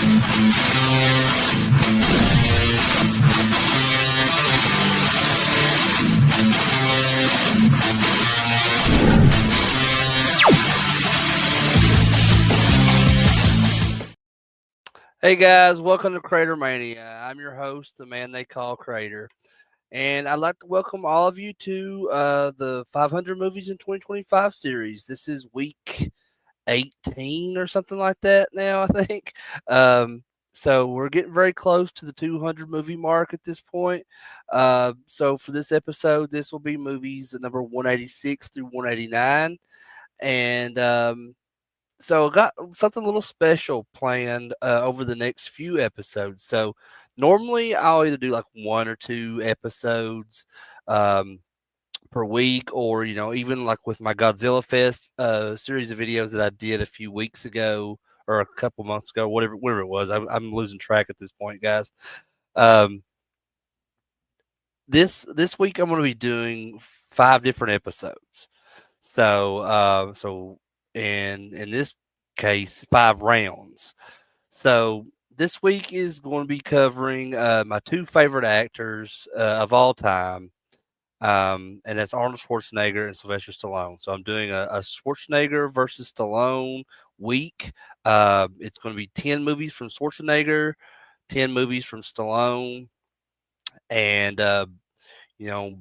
Hey guys, welcome to Crater Mania. I'm your host, the man they call Crater, and I'd like to welcome all of you to the 500 Movies in 2025 series. This is week 18 or something like that now, I think. Um, so we're getting very close to the 200 movie mark at this point. So for this episode, this will be movies number 186 through 189, and so I got something a little special planned over the next few episodes. So normally I'll either do like one or two episodes um, per week, or even like with my Godzilla Fest series of videos that I did a few weeks ago or a couple months ago, whatever it was. I'm losing track at this point, guys. Um, this week I'm going to be doing 5 different episodes. So and in this case, 5 rounds. So this week is going to be covering my two favorite actors of all time, and that's Arnold Schwarzenegger and Sylvester Stallone. So I'm doing a Schwarzenegger versus Stallone week. It's going to be 10 movies from Schwarzenegger, 10 movies from Stallone, and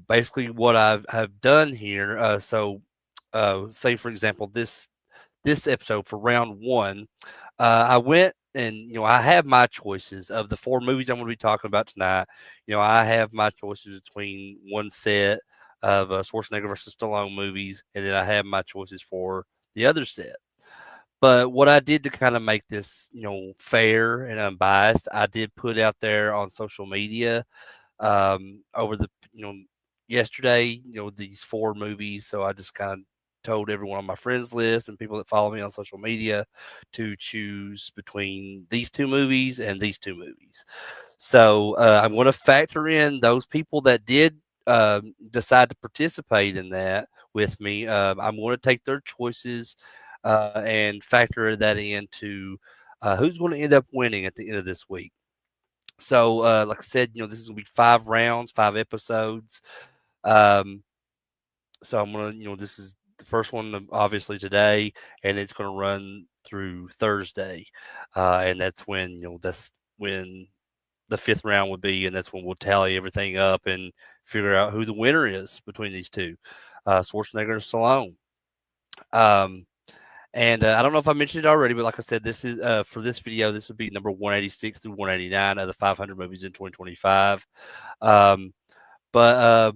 basically what have done here. Say for example, this episode for round one, I went and I have my choices of the 4 movies I'm going to be talking about tonight. I have my choices between one set of Schwarzenegger versus Stallone movies, and then I have my choices for the other set. But what I did to kind of make this, fair and unbiased, I did put out there on social media over the yesterday, these 4 movies. So I just kind of told everyone on my friends list and people that follow me on social media to choose between these 2 movies and these 2 movies. So I'm going to factor in those people that did decide to participate in that with me. I'm going to take their choices and factor that into who's going to end up winning at the end of this week. So, like I said, this is gonna be 5 rounds, 5 episodes. Um, so I'm gonna, this is the first one, obviously today, and it's gonna run through Thursday, and that's when the 5th round would be, and that's when we'll tally everything up and figure out who the winner is between these two, Schwarzenegger and Stallone. Um, and I don't know if I mentioned it already, but like I said, this is for this video. This would be number 186 through 189 of the 500 movies in 2025. Um, but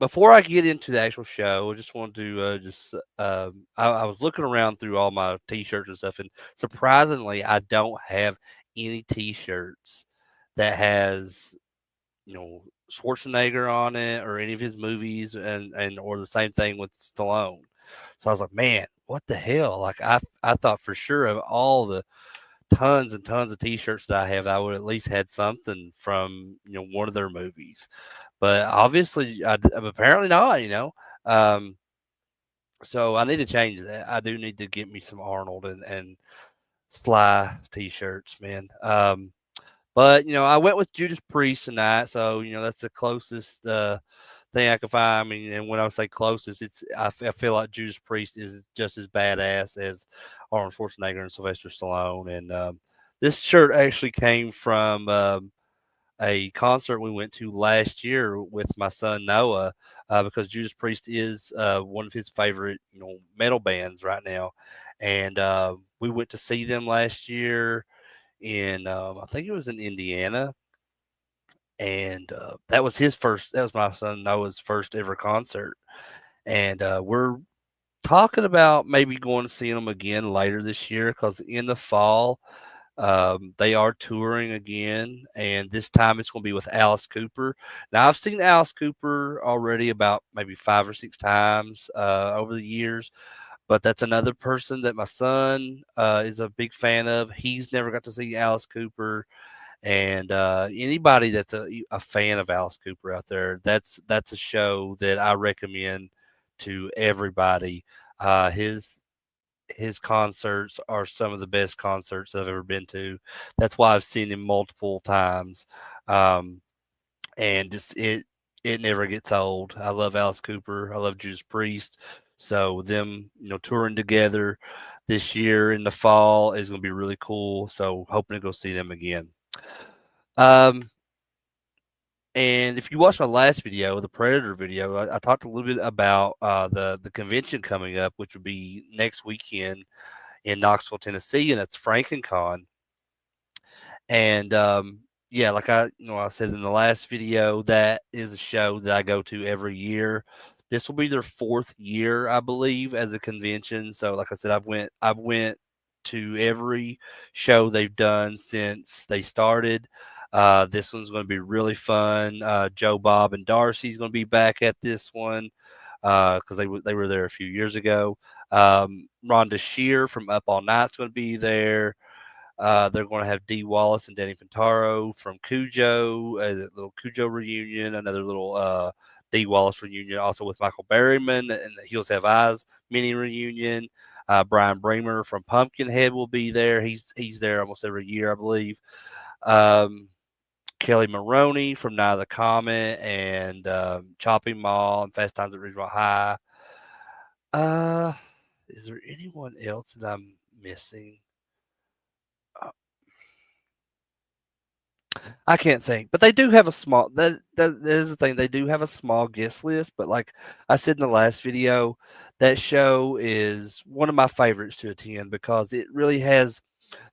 before I get into the actual show, I just wanted to I was looking around through all my T-shirts and stuff, and surprisingly, I don't have any T-shirts that has Schwarzenegger on it or any of his movies, and or the same thing with Stallone. So I was like, man, what the hell? Like I thought for sure of all the tons and tons of T-shirts that I have, I would at least had something from one of their movies. But obviously, apparently not. Um, so I need to change that. I do need to get me some Arnold and Sly T-shirts, man. But I went with Judas Priest tonight, so that's the closest thing I could find. I mean, and when I say closest, I feel like Judas Priest is just as badass as Arnold Schwarzenegger and Sylvester Stallone. And this shirt actually came from a concert we went to last year with my son Noah, because Judas Priest is one of his favorite metal bands right now, and we went to see them last year in I think it was in Indiana, and that was his first. That was my son Noah's first ever concert, and we're talking about maybe going to see them again later this year because in the fall they are touring again, and this time it's going to be with Alice Cooper. Now I've seen Alice Cooper already about maybe 5 or 6 times over the years. But that's another person that my son is a big fan of. He's never got to see Alice Cooper, and anybody that's a fan of Alice Cooper out there, that's a show that I recommend to everybody. His his concerts are some of the best concerts I've ever been to. That's why I've seen him multiple times. Um, and just it never gets old. I love Alice Cooper. I love Judas Priest. So them, touring together this year in the fall is going to be really cool. So hoping to go see them again. Um, and if you watched my last video, the Predator video, I talked a little bit about the convention coming up, which would be next weekend in Knoxville, Tennessee, and that's FrankenCon. And yeah, like I said in the last video, that is a show that I go to every year. This will be their fourth year, I believe, as a convention. So, like I said, I've went to every show they've done since they started. This one's going to be really fun. Joe, Bob, and Darcy's going to be back at this one because they were there a few years ago. Rhonda Shear from Up All Night's going to be there. They're going to have Dee Wallace and Danny Pintaro from Cujo, a little Cujo reunion, another little Dee Wallace reunion, also with Michael Berryman and the Heels Have Eyes mini reunion. Brian Bremer from Pumpkinhead will be there. He's there almost every year, I believe. Um, Kelly Maroney from Night of the Comet and Chopping Mall and Fast Times at Ridgemont High. Uh, is there anyone else that I'm missing? I can't think, but they do have a small. That is the thing. They do have a small guest list, but like I said in the last video, that show is one of my favorites to attend because it really has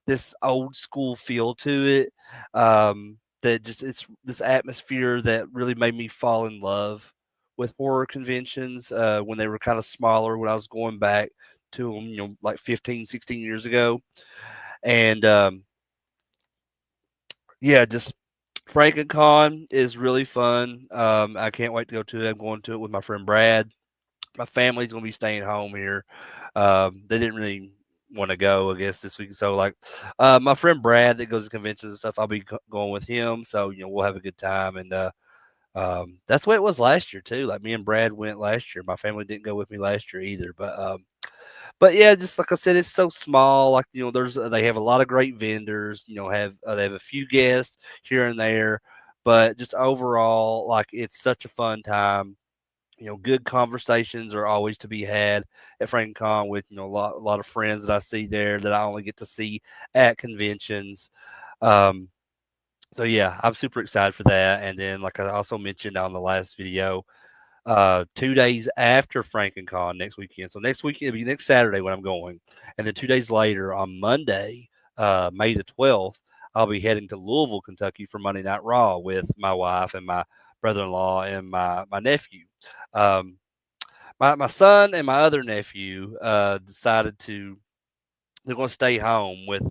this old school feel to it. That just it's this atmosphere that really made me fall in love with horror conventions when they were kind of smaller. When I was going back to them, like 15, 16 years ago, and yeah, just FrankenCon is really fun. I can't wait to go to it. I'm going to it with my friend Brad. My family's gonna be staying home here. They didn't really want to go, I guess, this week. So, like, my friend Brad that goes to conventions and stuff, I'll be going with him. So, we'll have a good time. And that's the way it was last year too. Like me and Brad went last year. My family didn't go with me last year either, but yeah, just like I said, it's so small. Like there's they have a lot of great vendors. They have a few guests here and there, but just overall, like it's such a fun time. Good conversations are always to be had at FrankenCon with a lot of friends that I see there that I only get to see at conventions. Um, so yeah, I'm super excited for that. And then, like I also mentioned on the last video, 2 days after FrankenCon next weekend. So next week it'll be next Saturday when I'm going, and then 2 days later on Monday, May the 12th, I'll be heading to Louisville, Kentucky for Monday Night Raw with my wife and my brother-in-law and my nephew. Um, my son and my other nephew decided they're going to stay home with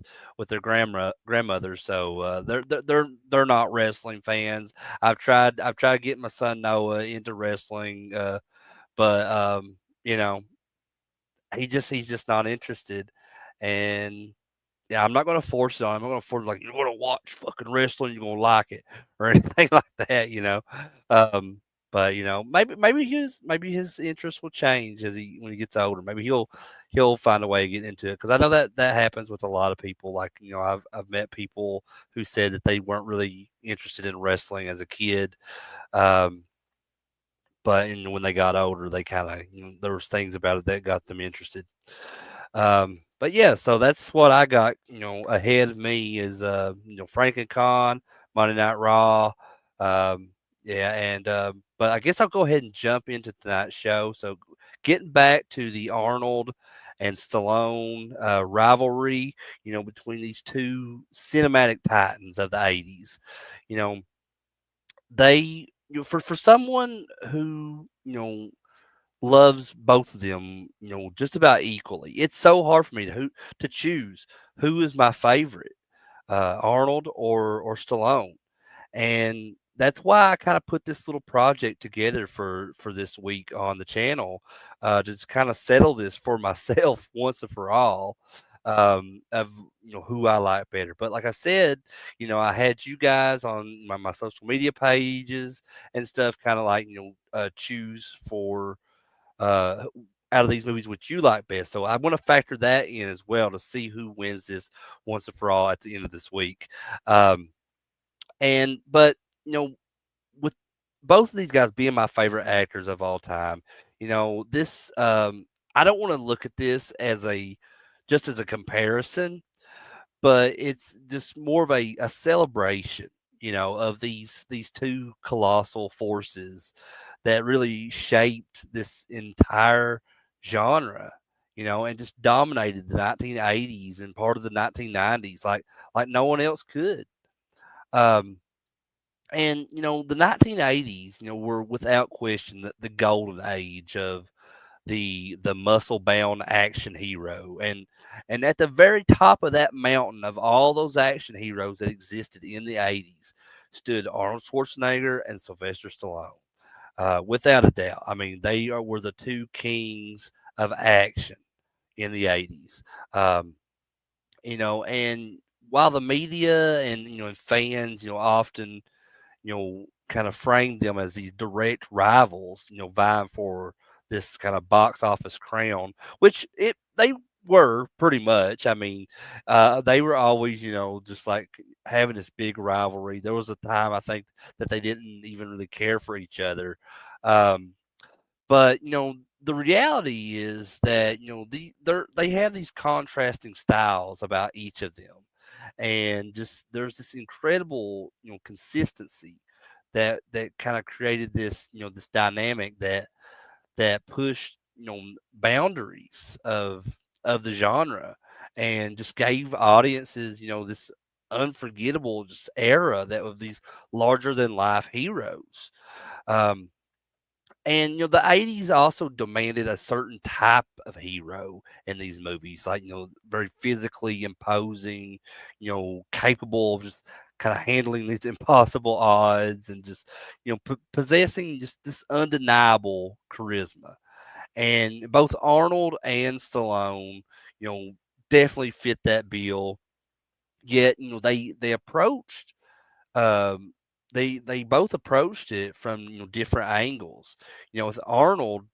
their grandmother. So they're not wrestling fans. I've tried getting my son Noah into wrestling, but you know he's just not interested, and yeah, I'm not going to force it on him. I'm going to force like you're going to watch fucking wrestling, you're going to like it or anything like that. Um, but maybe his interest will change when he gets older. Maybe he'll find a way to get into it because I know that happens with a lot of people. Like I've met people who said that they weren't really interested in wrestling as a kid, um, but when they got older, they kind of there was things about it that got them interested. But yeah, so that's what I got, ahead of me is FrankenCon, Monday Night Raw. Um, yeah, and but I guess I'll go ahead and jump into tonight's show. So getting back to the Arnold and Stallone rivalry, between these two cinematic titans of the 80s. You know, they for someone who, loves both of them, just about equally. It's so hard for me to choose who is my favorite, Arnold or Stallone, and that's why I kind of put this little project together for this week on the channel, to just kind of settle this for myself once and for all, of who I like better. But like I said, I had you guys on my social media pages and stuff, kind of like choose for uh, out of these movies which you like best. So I want to factor that in as well to see who wins this once and for all at the end of this week. Um, but you know, with both of these guys being my favorite actors of all time, this I don't want to look at this as a just as a comparison, but it's just more of a celebration, of these two colossal forces that really shaped this entire genre, and just dominated the 1980s and part of the 1990s like no one else could. Um, and the 1980s, were without question the golden age of the muscle bound action hero, and at the very top of that mountain of all those action heroes that existed in the 80s stood Arnold Schwarzenegger and Sylvester Stallone. Without a doubt, I mean were the two kings of action in the 80s. um, and while the media and fans often kind of framed them as these direct rivals, vying for this kind of box office crown, which they were pretty much. I mean, they were always, just like having this big rivalry. There was a time I think that they didn't even really care for each other. Um, but the reality is that they have these contrasting styles about each of them, and just there's this incredible consistency that kind of created this this dynamic that pushed boundaries of the genre, and just gave audiences this unforgettable just era that of these larger than life heroes. Um, and the 80s also demanded a certain type of hero in these movies, like very physically imposing, capable of just kind of handling these impossible odds, and just possessing just this undeniable charisma. And both Arnold and Stallone, you know, definitely fit that bill. Yet, they approached um they both approached it from different angles. With Arnold,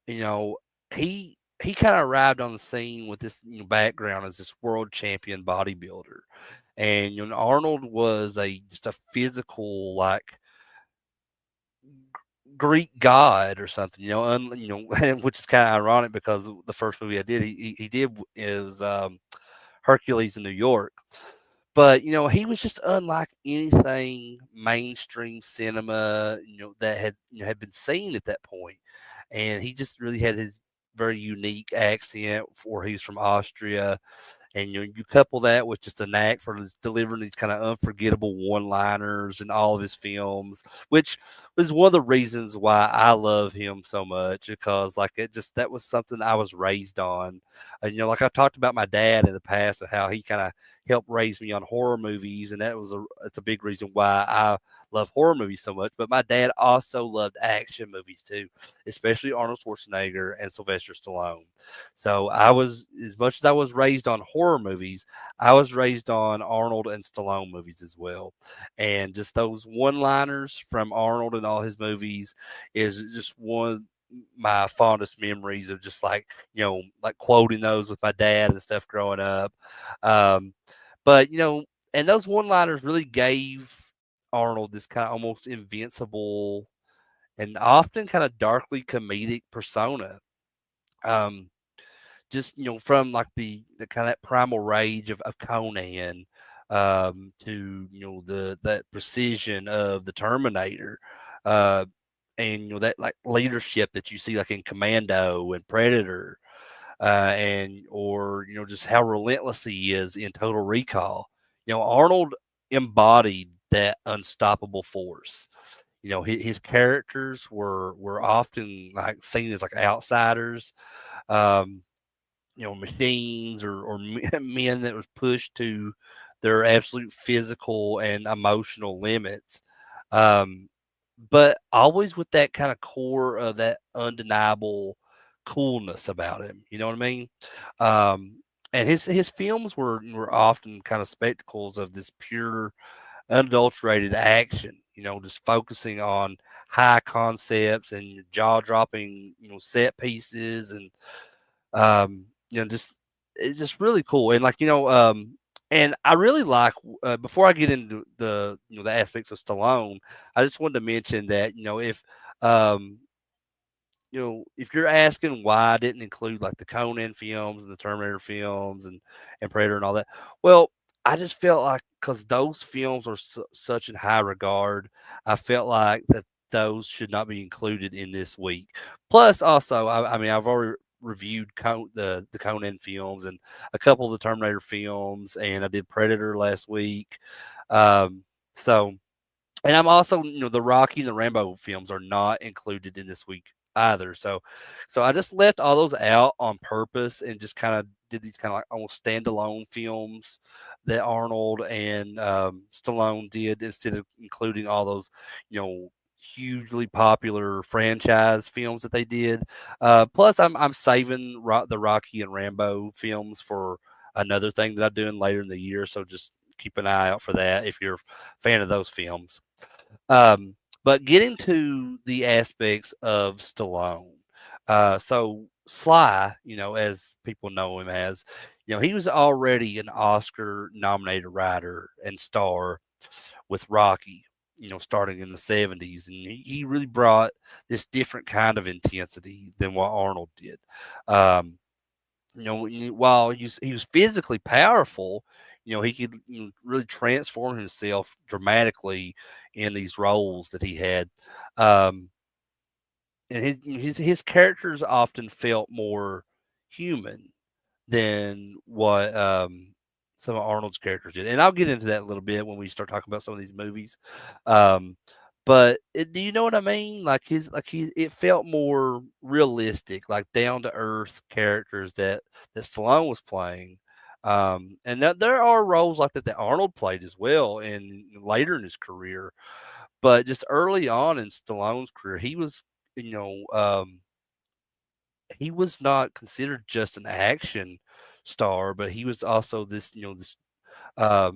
you know, he kind of arrived on the scene with this background as this world champion bodybuilder. And Arnold was a just a physical, like, Greek god or something, and which is kind of ironic because the first movie I did, he did is Hercules in New York. But he was just unlike anything mainstream cinema, that had been seen at that point. And he just really had his very unique accent, for he's from Austria. And you couple that with just a knack for delivering these kind of unforgettable one-liners in all of his films, which was one of the reasons why I love him so much, because like that was something I was raised on. And like I've talked about my dad in the past, of how he kind of helped raise me on horror movies, and it's a big reason why I love horror movies so much. But my dad also loved action movies too, especially Arnold Schwarzenegger and Sylvester Stallone. So as much as I was raised on horror movies, I was raised on Arnold and Stallone movies as well. And just those one-liners from Arnold and all his movies is just one of my fondest memories of just like, like quoting those with my dad and stuff growing up. Um, but, and those one-liners really gave Arnold this kind of almost invincible and often kind of darkly comedic persona. Um, just from like the kind of that primal rage of Conan, to the that precision of the Terminator, uh, and that like leadership that you see like in Commando and Predator, and or just how relentless he is in Total Recall. Arnold embodied that unstoppable force. His characters were often like seen as like outsiders. Um, machines, or men that was pushed to their absolute physical and emotional limits. Um, but always with that kind of core of that undeniable coolness about him. You know what I mean? Um, and his films were often kind of spectacles of this pure, unadulterated action. just focusing on high concepts and jaw dropping, set pieces and just it's just really cool. And and I really like before I get into the the aspects of Stallone, I just wanted to mention that um if you're asking why I didn't include like the Conan films and the Terminator films and Predator and all that, well, I just felt like because those films are such in high regard, I felt like that those should not be included in this week. Plus, also, I mean, I've already reviewed the Conan films and a couple of the Terminator films, and I did Predator last week. Um, so and I'm also, the Rocky and the Rambo films are not included in this week either. So I just left all those out on purpose and just kind of did these kind of like almost standalone films that Arnold and Stallone did instead of including all those, hugely popular franchise films that they did. Plus, I'm saving the Rocky and Rambo films for another thing that I'm doing later in the year. So just keep an eye out for that if you're a fan of those films. Um, but getting to the aspects of Stallone, so Sly, as people know him as, he was already an Oscar-nominated writer and star with Rocky, starting in the 70s, and he really brought this different kind of intensity than what Arnold did. Um, while he was physically powerful, he could really transform himself dramatically in these roles that he had. Um, and his characters often felt more human than what some of Arnold's characters did, and I'll get into that a little bit when we start talking about some of these movies. Um, but do you know what I mean? It felt more realistic, like down to earth characters that Stallone was playing. And that there are roles like that Arnold played as well, and later in his career. But just early on in Stallone's career, you know, um, he was not considered just an action star, but he was also this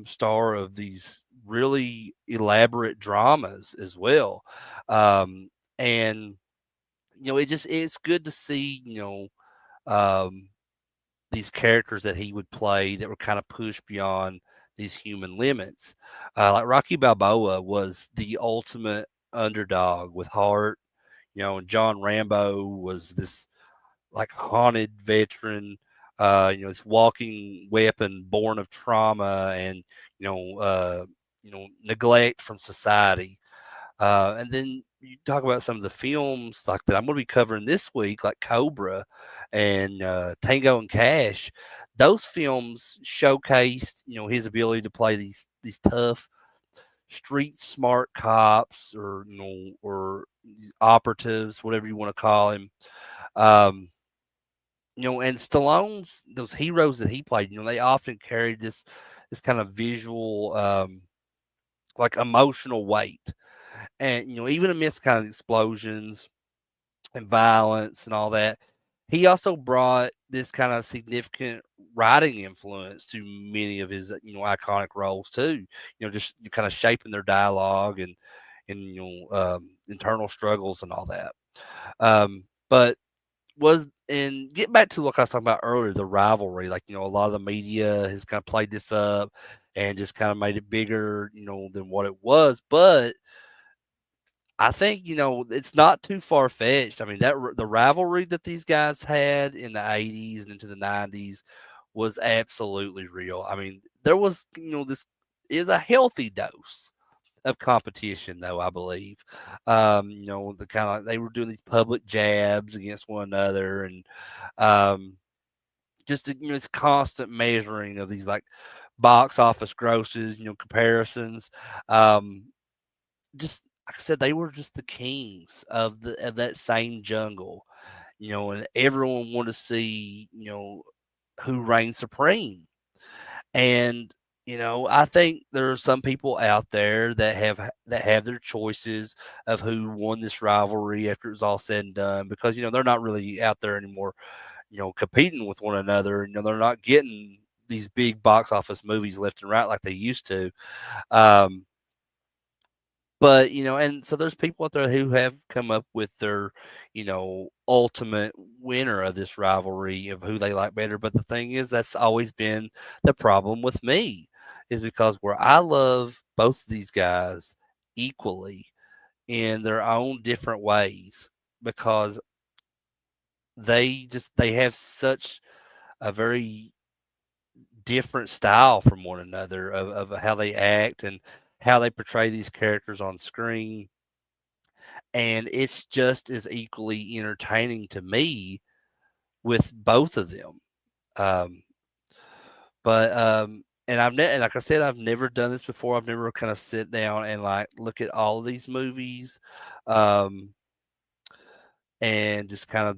star of these really elaborate dramas as well. Um, and it's good to see um, these characters that he would play that were kind of pushed beyond these human limits. Like Rocky Balboa was the ultimate underdog with heart, and John Rambo was this like haunted veteran, this walking weapon born of trauma and neglect from society. And then you talk about some of the films like that I'm going to be covering this week, like Cobra and Tango and Cash. Those films showcased, his ability to play these tough, street smart cops, or these operatives, whatever you want to call him. Um, and Stallone's those heroes that he played, they often carried this kind of visual, like emotional weight. And even amidst kind of explosions and violence and all that, he also brought this kind of significant writing influence to many of his iconic roles too. Just kind of shaping their dialogue and internal struggles and all that. But was and getting back to what I was talking about earlier, the rivalry, like, a lot of the media has kind of played this up and just kind of made it bigger, than what it was. But I think, it's not too far fetched. I mean, the rivalry that these guys had in the 80s and into the 90s was absolutely real. I mean, there was, this is a healthy dose of competition, though, I believe. The kind of like they were doing these public jabs against one another, and just it's constant measuring of these like box office grosses, comparisons. Um, just like I said, they were just the kings of that same jungle, and everyone wanted to see, who reigned supreme. And, I think there are some people out there that have their choices of who won this rivalry after it's all said and done because, they're not really out there anymore, competing with one another. They're not getting these big box office movies left and right like they used to. Um, But, and so there's people out there who have come up with their, ultimate winner of this rivalry of who they like better. But the thing is, that's always been the problem with me, is because where I love both of these guys equally in their own different ways, because they have such a very different style from one another of how they act and how they portray these characters on screen, and it's just as equally entertaining to me with both of them. Um, and and like I said, I've never done this before. I've never kind of sit down and like look at all of these movies, um, and just kind of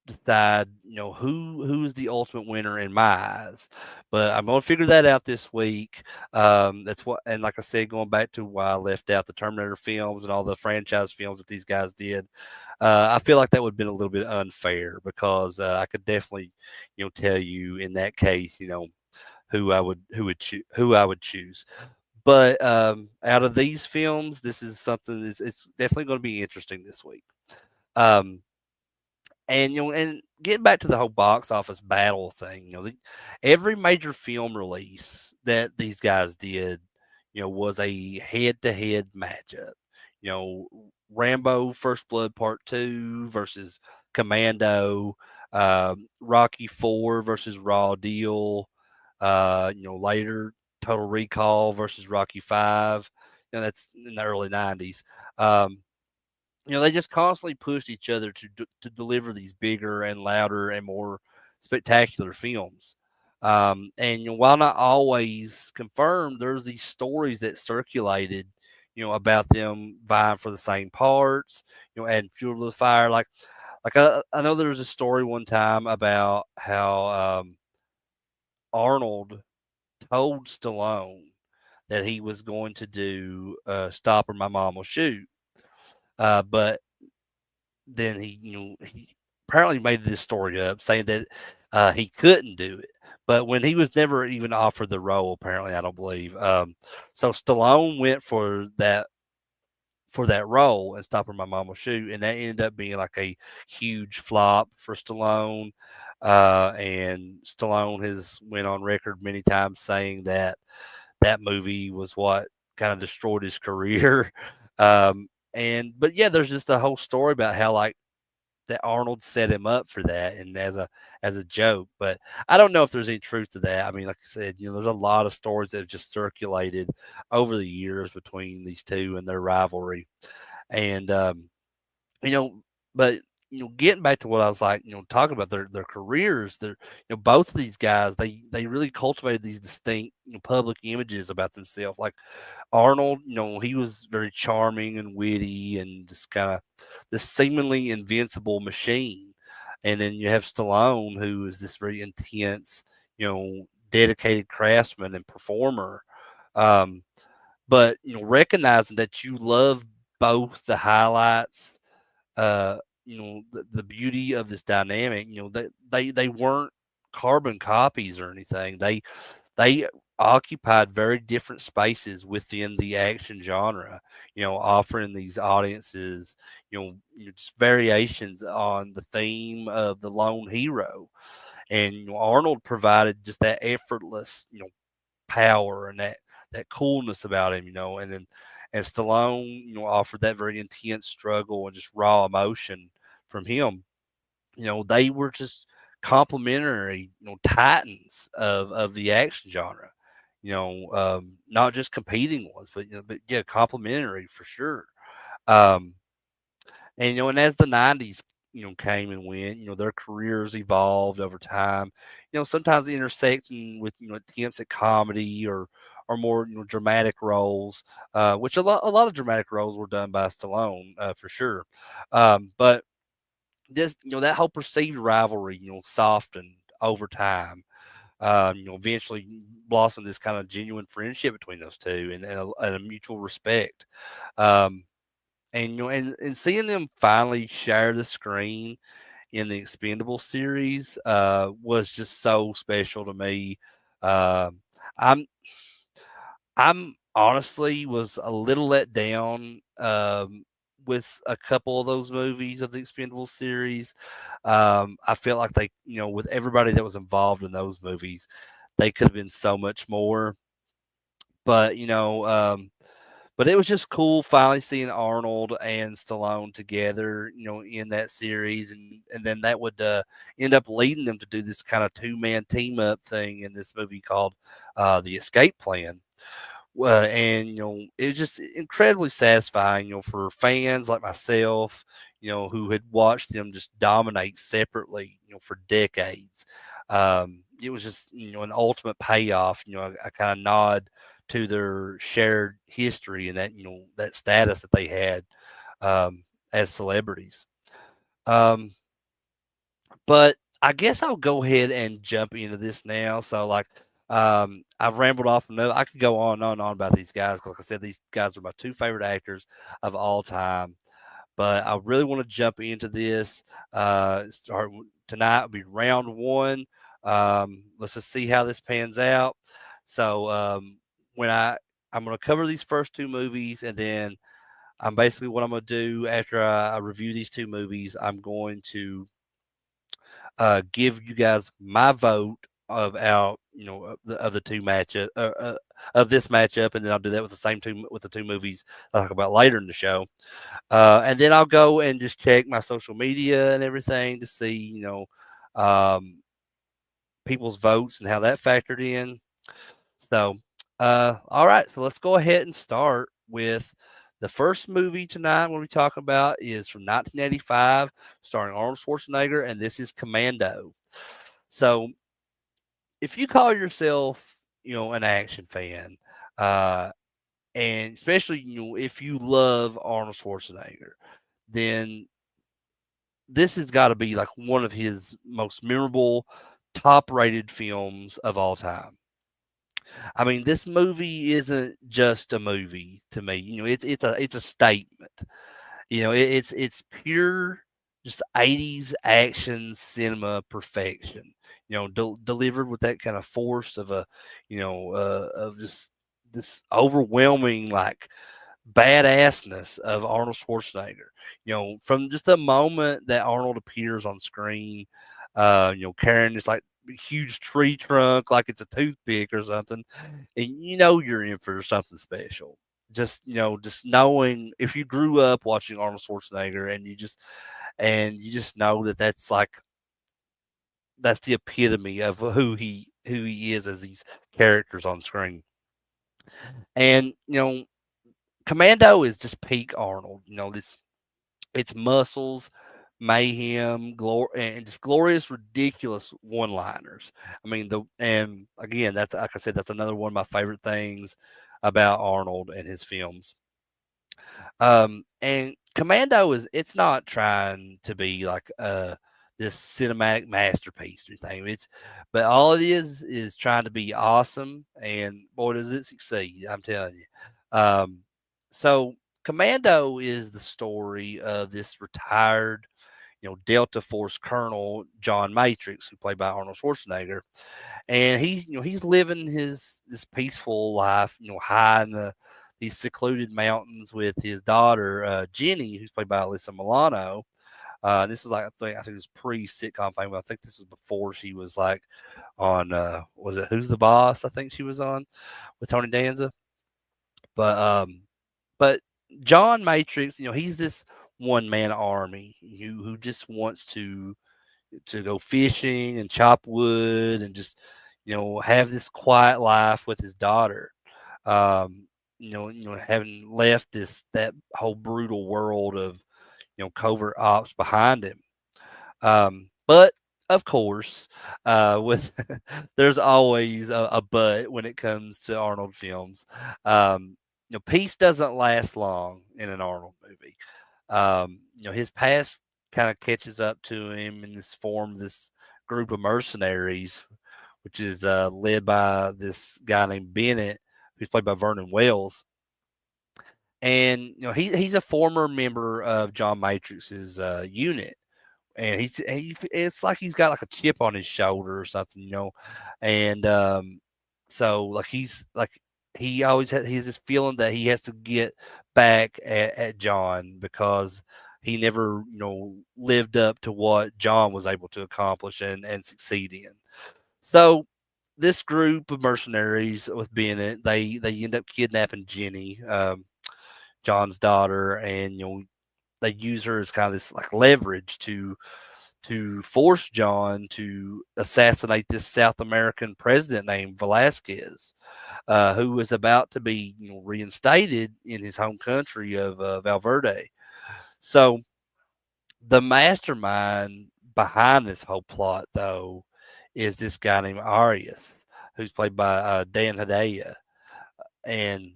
decide, who is the ultimate winner in my eyes. But I'm gonna figure that out this week. That's what, and like I said, going back to why I left out the Terminator films and all the franchise films that these guys did, I feel like that would have been a little bit unfair, because I could definitely, tell you in that case, who I would choose. But out of these films, this is something that's it's definitely going to be interesting this week. Um, and and getting back to the whole box office battle thing, every major film release that these guys did, was a head-to-head matchup. You know, Rambo: First Blood Part Two versus Commando, Rocky Four versus Raw Deal. Later Total Recall versus Rocky Five. That's in the early '90s. Um, they just constantly pushed each other to deliver these bigger and louder and more spectacular films. And while not always confirmed, there's these stories that circulated, about them vying for the same parts, adding fuel to the fire. Like I know there was a story one time about how Arnold told Stallone that he was going to do "Stop or My Mom Will Shoot," but then he apparently made this story up saying that he couldn't do it. But when he was never even offered the role, apparently, I don't believe. So Stallone went for that role and Stop or My Mom Will Shoot, and that ended up being like a huge flop for Stallone. And Stallone has went on record many times saying that that movie was what kind of destroyed his career. But yeah, there's just a whole story about how like that Arnold set him up for that and as a joke. But I don't know if there's any truth to that. I mean, like I said, there's a lot of stories that have just circulated over the years between these two and their rivalry. And you know, but getting back to what I was like, talking about their careers, both of these guys, they really cultivated these distinct public images about themselves. Like Arnold, he was very charming and witty and just kind of this seemingly invincible machine. And then you have Stallone, who is this very intense, dedicated craftsman and performer. Um, but recognizing that you love both the highlights, the beauty of this dynamic, that they weren't carbon copies or anything. They occupied very different spaces within the action genre, offering these audiences, just variations on the theme of the lone hero. And Arnold provided just that effortless, power and that coolness about him, and Stallone, offered that very intense struggle and just raw emotion from him. They were just complementary, titans of the action genre. Not just competing ones, but yeah, complementary for sure. Um, and as the '90s, came and went, their careers evolved over time. Sometimes intersecting with attempts at comedy or more dramatic roles, which a lot of dramatic roles were done by Stallone for sure. But just that whole perceived rivalry, softened over time. Eventually blossomed this kind of genuine friendship between those two and a mutual respect. Um, and and seeing them finally share the screen in the Expendable series was just so special to me. Um, I'm I'm honestly was a little let down with a couple of those movies of the Expendables series. I felt like they, with everybody that was involved in those movies, they could have been so much more. But but it was just cool finally seeing Arnold and Stallone together, in that series, and then that would end up leading them to do this kind of two-man team up thing in this movie called The Escape Plan. And it was just incredibly satisfying, for fans like myself, who had watched them just dominate separately, for decades. It was just an ultimate payoff, a kind of nod to their shared history and that that status that they had um, as celebrities. Um, but I guess I'll go ahead and jump into this now. So, like, I've rambled off enough. I could go on and on and on about these guys. Like I said, these guys are my two favorite actors of all time. But I really want to jump into this. Tonight will be round one. Let's just see how this pans out. So, when I'm going to cover these first two movies, and then I'm basically what I'm going to do after I review these two movies. I'm going to give you guys my vote of out, of the two matchup of this matchup, and then I'll do that with the same two with the two movies I'll talk about later in the show, and then I'll go and just check my social media and everything to see, um, people's votes and how that factored in. So, all right, so let's go ahead and start with the first movie tonight. What we talking about is from 1985, starring Arnold Schwarzenegger, and this is Commando. So, if you call yourself, an action fan, uh, and especially if you love Arnold Schwarzenegger, then this has got to be like one of his most memorable, top-rated films of all time. I mean, this movie isn't just a movie to me. It's a statement. It's pure just 80s action cinema perfection. Delivered with that kind of force of of just this overwhelming like badassness of Arnold Schwarzenegger. From just the moment that Arnold appears on screen, carrying this like huge tree trunk like it's a toothpick or something, and you're in for something special. Just knowing if you grew up watching Arnold Schwarzenegger and you just know that that's the epitome of who he is as these characters on screen. And Commando is just peak Arnold. This it's muscles, mayhem, glory, and just glorious, ridiculous one-liners. I mean, and again, that's like I said, that's another one of my favorite things about Arnold and his films. And Commando it's not trying to be like this cinematic masterpiece or anything. But all it is trying to be awesome, and boy, does it succeed! I'm telling you. So Commando is the story of this retired, Delta Force Colonel John Matrix, who played by Arnold Schwarzenegger, and he's living his this peaceful life, high in these secluded mountains with his daughter Jenny, who's played by Alyssa Milano. This is like I think it was pre-sitcom fame. I think this was before she was like on was it Who's the Boss? I think she was on with Tony Danza. But John Matrix, he's this one man army who just wants to go fishing and chop wood and just have this quiet life with his daughter. Having left that whole brutal world of covert ops behind him. But of course, with there's always a but when it comes to Arnold films. Peace doesn't last long in an Arnold movie. His past kind of catches up to him in this form of this group of mercenaries, which is led by this guy named Bennett, who's played by Vernon Wells. And he's a former member of John Matrix's unit, and it's like he's got like a chip on his shoulder or something, and so like he's like he has this feeling that he has to get back at John because he never lived up to what John was able to accomplish and succeed in. So this group of mercenaries with Bennett, they end up kidnapping Jenny, John's daughter, and they use her as kind of this like leverage to force John to assassinate this South American president named Velasquez, who was about to be reinstated in his home country of Valverde. So the mastermind behind this whole plot, though, is this guy named Arias, who's played by Dan Hedaya, and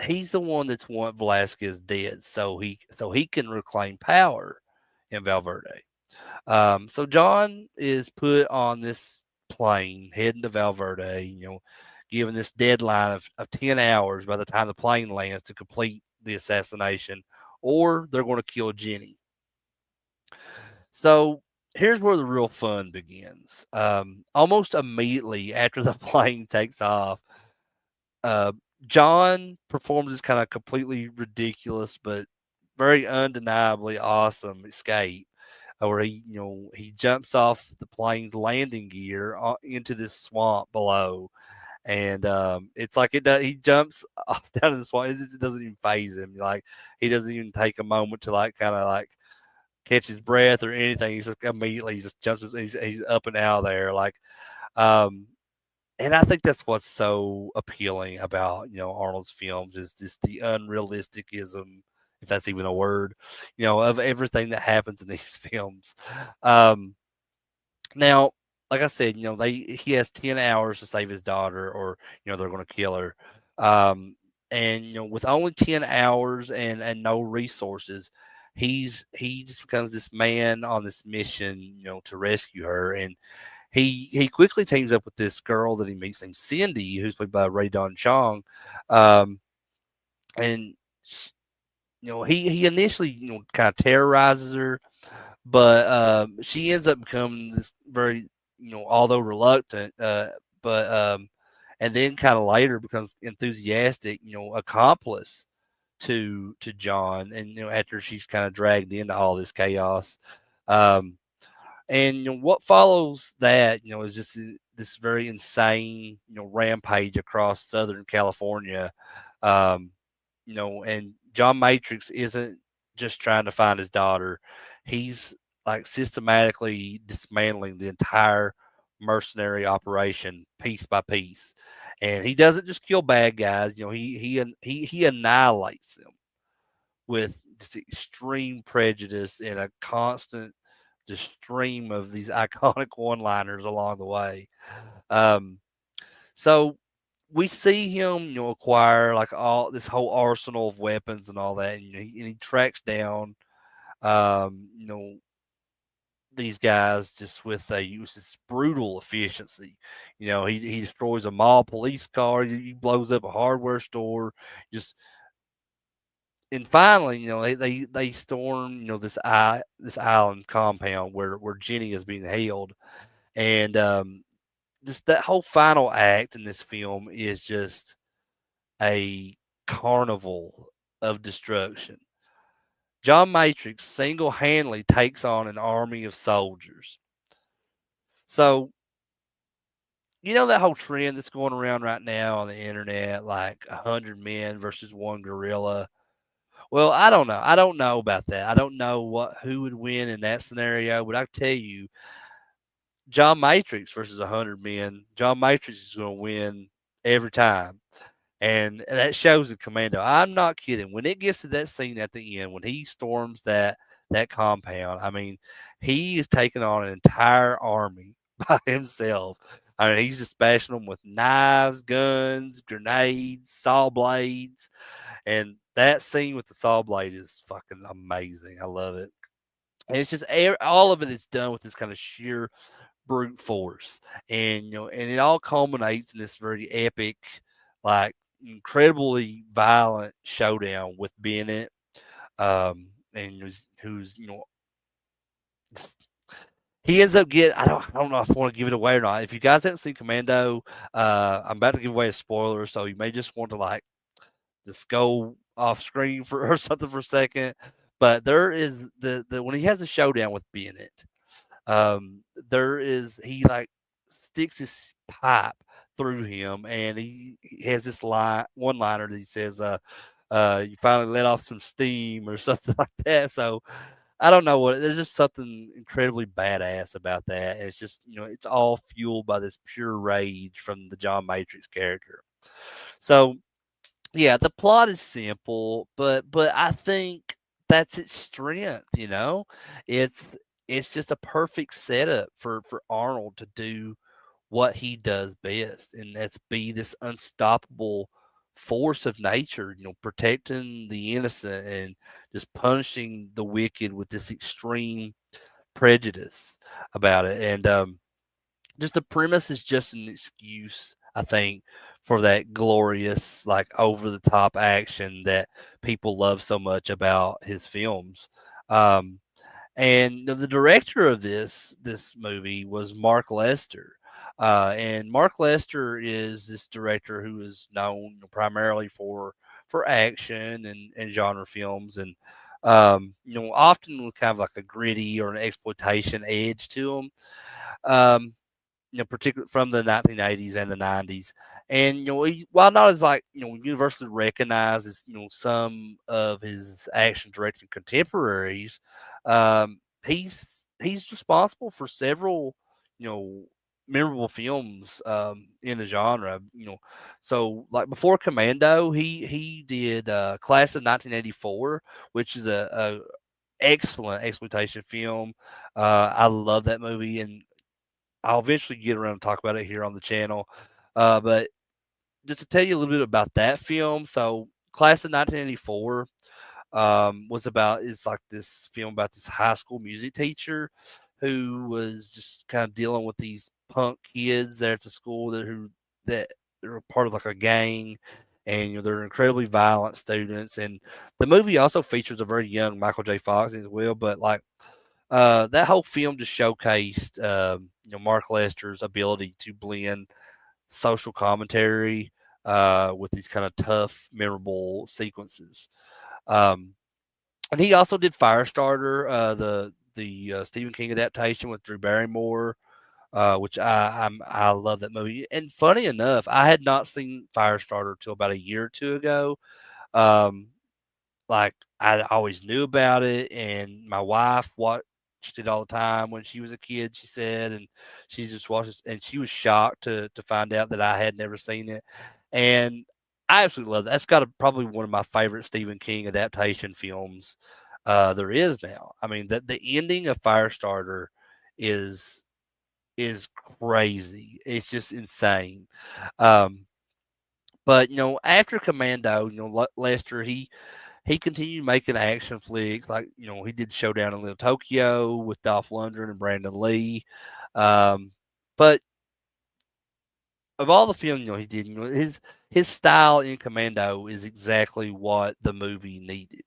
he's the one that's want Velasquez dead, so he can reclaim power in Valverde. So John is put on this plane heading to Valverde, given this deadline of 10 hours by the time the plane lands to complete the assassination, or they're going to kill Jenny. So here's where the real fun begins. Almost immediately after the plane takes off, uh, John performs this kind of completely ridiculous but very undeniably awesome escape, where he jumps off the plane's landing gear into this swamp below, and it's like it does. He jumps off down in the swamp. It doesn't even phase him. Like he doesn't even take a moment to like kind of like catch his breath or anything. He's just immediately he just jumps. He's up and out of there. Like, um, and I think that's what's so appealing about Arnold's films is just the unrealisticism, if that's even a word, of everything that happens in these films. Um, Now, like I said, he has 10 hours to save his daughter, or they're going to kill her. Um, and with only 10 hours and no resources, he just becomes this man on this mission, to rescue her. And he quickly teams up with this girl that he meets named Cindy, who's played by Ray Don Chong. Um, and he initially kind of terrorizes her, but she ends up becoming this very although reluctant, but and then kind of later becomes enthusiastic, accomplice to John, and after she's kind of dragged into all this chaos. Um, and what follows that, is just this very insane, rampage across Southern California. Um, and John Matrix isn't just trying to find his daughter. He's like systematically dismantling the entire mercenary operation piece by piece. And he doesn't just kill bad guys, he annihilates them with just extreme prejudice and a constant just stream of these iconic one-liners along the way. Um, so we see him, acquire like all this whole arsenal of weapons and all that, and he tracks down, you know, these guys just with a use this brutal efficiency. He destroys a mall police car, he blows up a hardware store, just and finally, they storm, this island compound where Jenny is being held, and just that whole final act in this film is just a carnival of destruction. John Matrix single handedly takes on an army of soldiers. So, that whole trend that's going around right now on the internet, like 100 men versus one gorilla. Well, I don't know. I don't know about that. I don't know who would win in that scenario, but I tell you, John Matrix versus 100 men. John Matrix is going to win every time. And that shows in Commando. I'm not kidding. When it gets to that scene at the end, when he storms that compound, I mean, he is taking on an entire army by himself. I mean, he's just bashing them with knives, guns, grenades, saw blades, and that scene with the saw blade is fucking amazing. I love it. And it's just all of it is done with this kind of sheer brute force, and and it all culminates in this very epic, like incredibly violent showdown with Bennett, and who's he ends up getting I don't know if I want to give it away or not. If you guys haven't seen Commando, I'm about to give away a spoiler, so you may just want to like just go off screen for or something for a second. But there is the when he has the showdown with Bennett, there is he like sticks his pipe through him, and he has this line one liner that he says, "You finally let off some steam" or something like that. So I don't know what. There's just something incredibly badass about that. It's just it's all fueled by this pure rage from the John Matrix character. So yeah, the plot is simple, but I think that's its strength, you know? It's it's just a perfect setup for Arnold to do what he does best, and that's be this unstoppable force of nature, protecting the innocent and just punishing the wicked with this extreme prejudice about it. And just the premise is just an excuse, I think, for that glorious, like over the top action that people love so much about his films. Um, and the director of this movie was Mark Lester. And Mark Lester is this director who is known primarily for action and genre films, and often with kind of like a gritty or an exploitation edge to them. Um, particularly from the 1980s and the 90s. And while not as like universally recognized as some of his action directing contemporaries, he's responsible for several you know memorable films in the genre. So like before Commando, he did Class of 1984, which is a excellent exploitation film. I love that movie, and I'll eventually get around to talk about it here on the channel. But just to tell you a little bit about that film, so Class of 1984 was about is like this film about this high school music teacher who was just kind of dealing with these punk kids there at the school that they're part of like a gang, and they're incredibly violent students. And the movie also features a very young Michael J. Fox as well, but like that whole film just showcased, Mark Lester's ability to blend social commentary with these kind of tough, memorable sequences. Um, and he also did Firestarter, the Stephen King adaptation with Drew Barrymore, which I love that movie. And funny enough, I had not seen Firestarter till about a year or two ago. Um, like, I always knew about it, and my wife watched it all the time when she was a kid, she said, and she just watched it, and she was shocked to find out that I had never seen it. And I absolutely love that. That's got probably one of my favorite Stephen King adaptation films there is now. I mean, the ending of Firestarter is is crazy. It's just insane. Um, but after Commando, Lester he continued making action flicks, like he did Showdown in Little Tokyo with Dolph Lundgren and Brandon Lee. But of all the films he did, his style in Commando is exactly what the movie needed.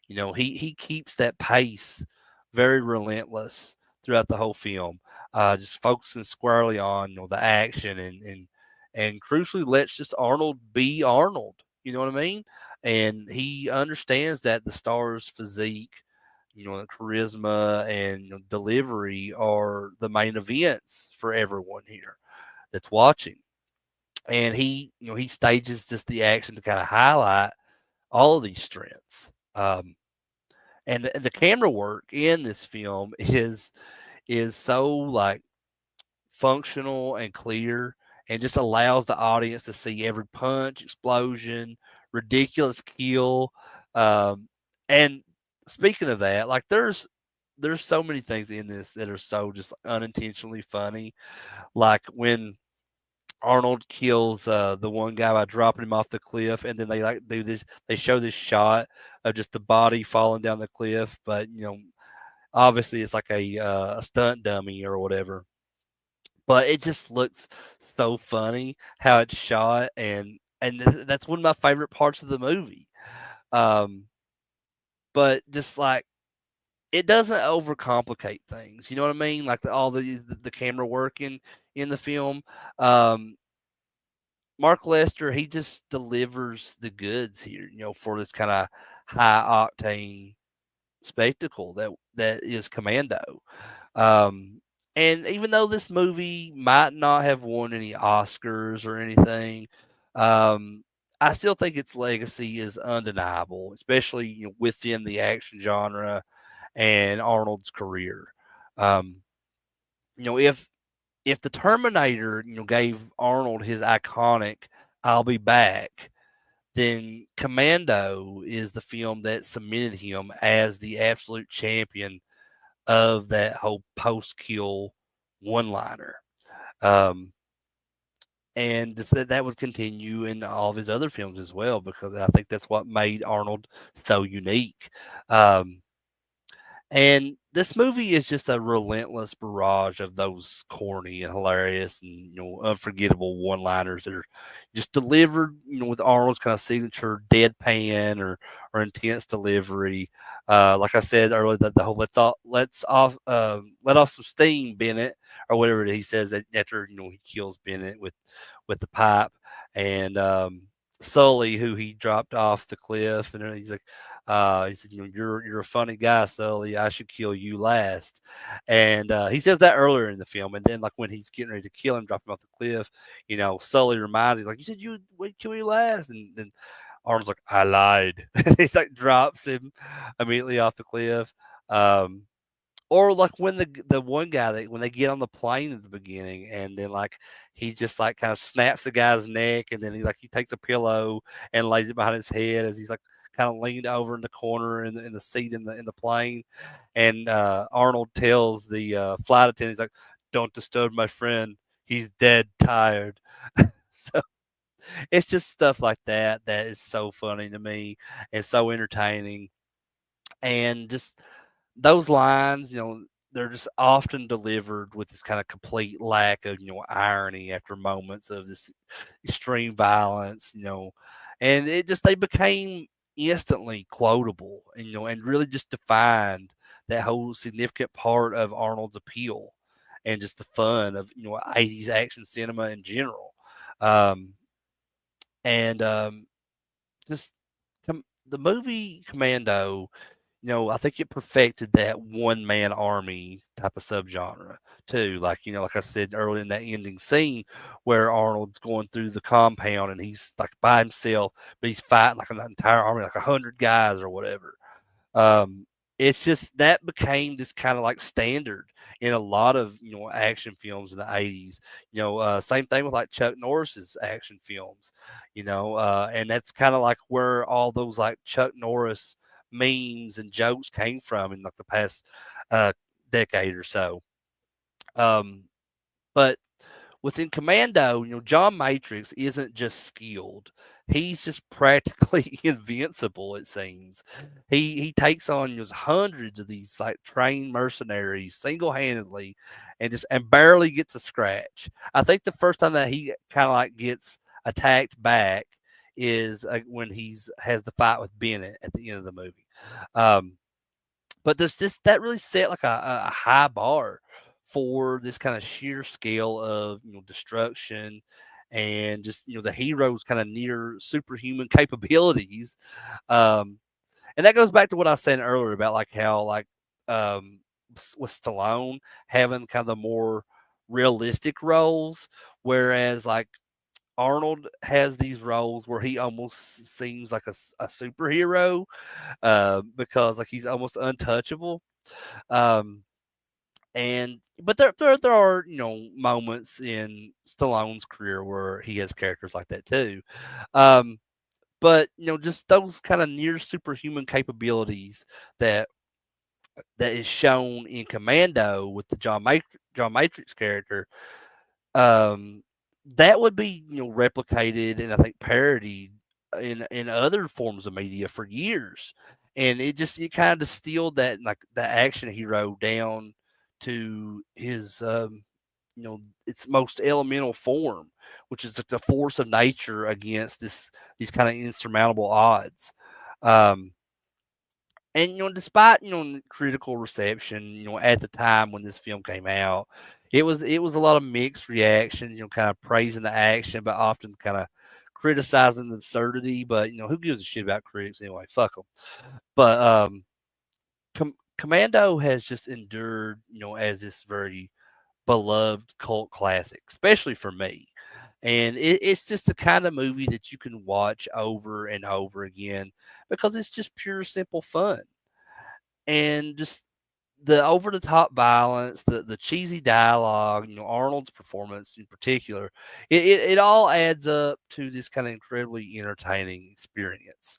He keeps that pace very relentless throughout the whole film, just focusing squarely on the action and crucially lets just Arnold be Arnold. You know what I mean? And he understands that the star's physique, charisma and delivery are the main events for everyone here that's watching. And he stages just the action to kind of highlight all of these strengths. And the camera work in this film is so like functional and clear, and just allows the audience to see every punch, explosion, ridiculous kill. Um, and speaking of that, like there's so many things in this that are so just unintentionally funny. Like when Arnold kills the one guy by dropping him off the cliff, and then they like do this. They show this shot of just the body falling down the cliff, but obviously it's like a stunt dummy or whatever. But it just looks so funny how it's shot, and that's one of my favorite parts of the movie. Um, but just like it doesn't overcomplicate things. You know what I mean? Like all the camera work in the film. Um, Mark Lester, he just delivers the goods here. For this kind of high octane spectacle that is Commando. Um, and even though this movie might not have won any Oscars or anything, um, I still think its legacy is undeniable, especially within the action genre and Arnold's career. Um, if the Terminator, gave Arnold his iconic "I'll be back," then Commando is the film that cemented him as the absolute champion of that whole post-kill one-liner. Um, and that would continue in all of his other films as well, because I think that's what made Arnold so unique. Um, And this movie is just a relentless barrage of those corny and hilarious and unforgettable one-liners that are just delivered, with Arnold's kind of signature deadpan or intense delivery. Like I said earlier, that the whole let off some steam, Bennett, or whatever he says that after he kills Bennett with the pipe, and Sully, who he dropped off the cliff, and then he's like, he said, you're a funny guy, Sully. I should kill you last. And he says that earlier in the film, and then like when he's getting ready to kill him, drop him off the cliff, Sully reminds him like, you said you would kill you last, and then Arnold's like, I lied. And he like drops him immediately off the cliff. Um, or like when the one guy that when they get on the plane at the beginning, and then like he just like kind of snaps the guy's neck, and then he takes a pillow and lays it behind his head as he's like kind of leaned over in the corner in the seat in the plane, and Arnold tells the flight attendant, he's like, "Don't disturb my friend. He's dead tired." So it's just stuff like that is so funny to me and so entertaining, and just those lines, they're just often delivered with this kind of complete lack of, irony after moments of this extreme violence, and they became instantly quotable, and really just defined that whole significant part of Arnold's appeal and just the fun of, 80s action cinema in general. Um, and just the movie Commando, I think it perfected that one man army type of subgenre too. Like, like I said earlier in that ending scene where Arnold's going through the compound and he's like by himself, but he's fighting like an entire army, like 100 guys or whatever. Um, it's just that became this kind of like standard in a lot of action films in the 80s. Same thing with like Chuck Norris's action films. And that's kind of like where all those like Chuck Norris memes and jokes came from in like the past uh, decade or so. Um, but within Commando, John Matrix isn't just skilled. He's just practically invincible, it seems. He takes on just hundreds of these like trained mercenaries single handedly and barely gets a scratch. I think the first time that he kind of like gets attacked back is when he's has the fight with Bennett at the end of the movie. Um, but this that really set like a high bar for this kind of sheer scale of destruction and just the hero's kind of near superhuman capabilities. Um, and that goes back to what I was saying earlier about like how like with Stallone having kind of the more realistic roles, whereas like Arnold has these roles where he almost seems like a superhero, because like he's almost untouchable. Um, and but there are moments in Stallone's career where he has characters like that too. Um, but just those kind of near superhuman capabilities that that is shown in Commando with the John Matrix character, um, that would be replicated and I think parodied in other forms of media for years, and it kind of distilled that like the action hero down to his its most elemental form, which is the force of nature against these kind of insurmountable odds. Um, And despite critical reception, at the time when this film came out, it was a lot of mixed reactions. Kind of praising the action, but often kind of criticizing the absurdity. But who gives a shit about critics anyway? Fuck them. But Commando has just endured, as this very beloved cult classic, especially for me. And it's just the kind of movie that you can watch over and over again because it's just pure, simple fun. And just the over the top violence, the cheesy dialogue, Arnold's performance in particular, it all adds up to this kind of incredibly entertaining experience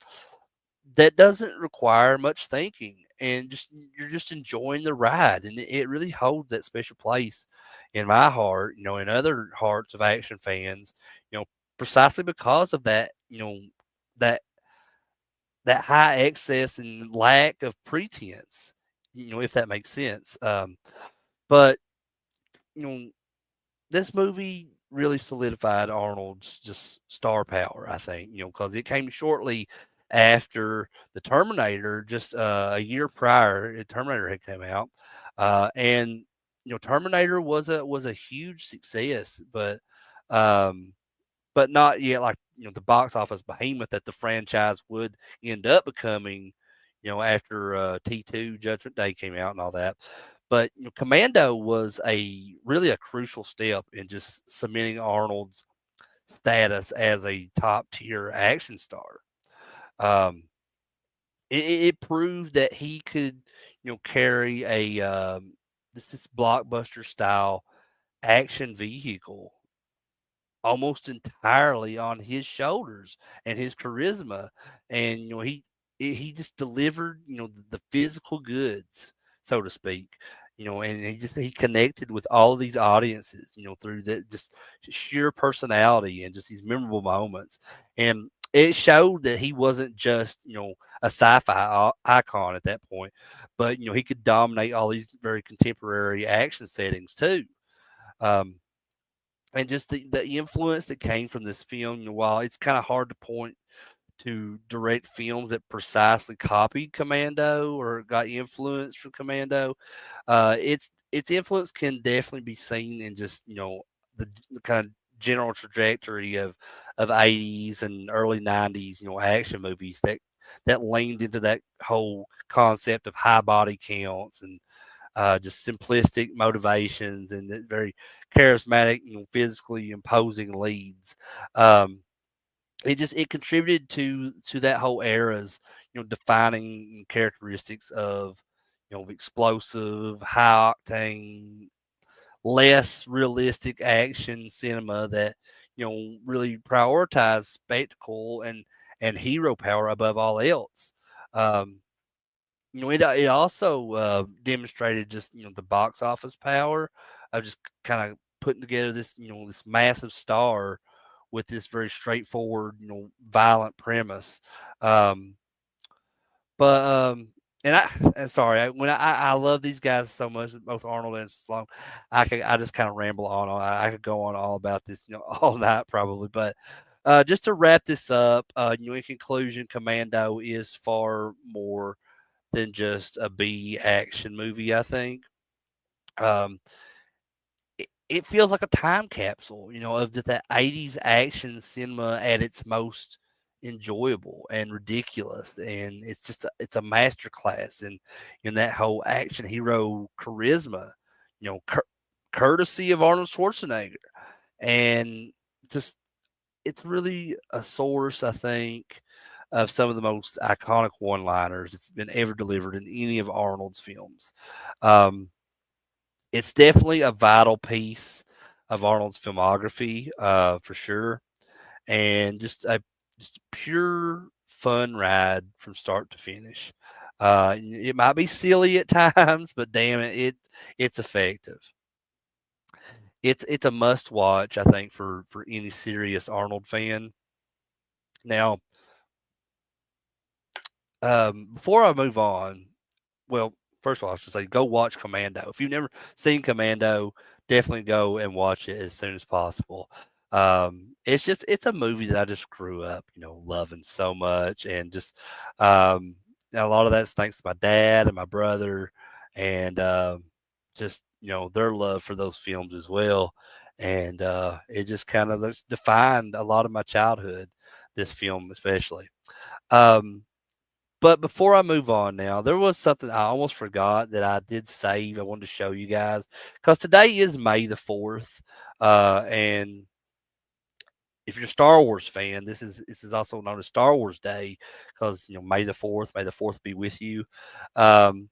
that doesn't require much thinking, and just you're just enjoying the ride, and it really holds that special place in my heart, and other hearts of action fans, you know, precisely because of that, that that high excess and lack of pretense, if that makes sense. But you know, this movie really solidified Arnold's just star power, I think, because it came shortly after the Terminator, just a year prior. Terminator had come out, and Terminator was a huge success, um, but not yet like the box office behemoth that the franchise would end up becoming, after T2 Judgment Day came out and all that. But Commando was a really a crucial step in just cementing Arnold's status as a top tier action star. Um, it proved that he could, carry a this blockbuster style action vehicle almost entirely on his shoulders and his charisma, and he just delivered the physical goods, so to speak, and he connected with all of these audiences, through that just sheer personality and just these memorable moments, and it showed that he wasn't just a sci-fi icon at that point, but he could dominate all these very contemporary action settings too. um, and just the influence that came from this film, while it's kind of hard to point to direct films that precisely copied Commando or got influence from Commando, its influence can definitely be seen in just the kind of general trajectory of 80s and early 90s action movies that leaned into that whole concept of high body counts and just simplistic motivations and very charismatic, physically imposing leads. Um, it contributed to that whole era's defining characteristics of explosive, high octane, less realistic action cinema that really prioritized spectacle and hero power above all else. Um, it also demonstrated just the box office power of just kind of putting together this this massive star with this very straightforward violent premise. Um, but and sorry, I love these guys so much, both Arnold and Stallone. I just kind of ramble on. I could go on all about this all night probably, but. Just to wrap this up, in conclusion, Commando is far more than just a B action movie, I think. Um, it feels like a time capsule, of that 80s action cinema at its most enjoyable and ridiculous. And it's a masterclass in that whole action hero charisma, you know, cur- courtesy of Arnold Schwarzenegger. And just it's really a source, I think, of some of the most iconic one-liners that's been ever delivered in any of Arnold's films. Um, it's definitely a vital piece of Arnold's filmography, for sure, and just pure fun ride from start to finish. It might be silly at times, but damn it, it's effective. It's a must watch, I think, for any serious Arnold fan. Now, before I move on, well, first of all, I should say go watch Commando. If you've never seen Commando, definitely go and watch it as soon as possible. It's a movie that I just grew up, loving so much, and just um, a lot of that's thanks to my dad and my brother, and just their love for those films as well. And it just kind of defined a lot of my childhood. This film, especially. Um, but before I move on now, there was something I almost forgot that I did save. I wanted to show you guys because today is May the 4th. And if you're a Star Wars fan, this is also known as Star Wars Day because May the 4th, May the 4th be with you. Um,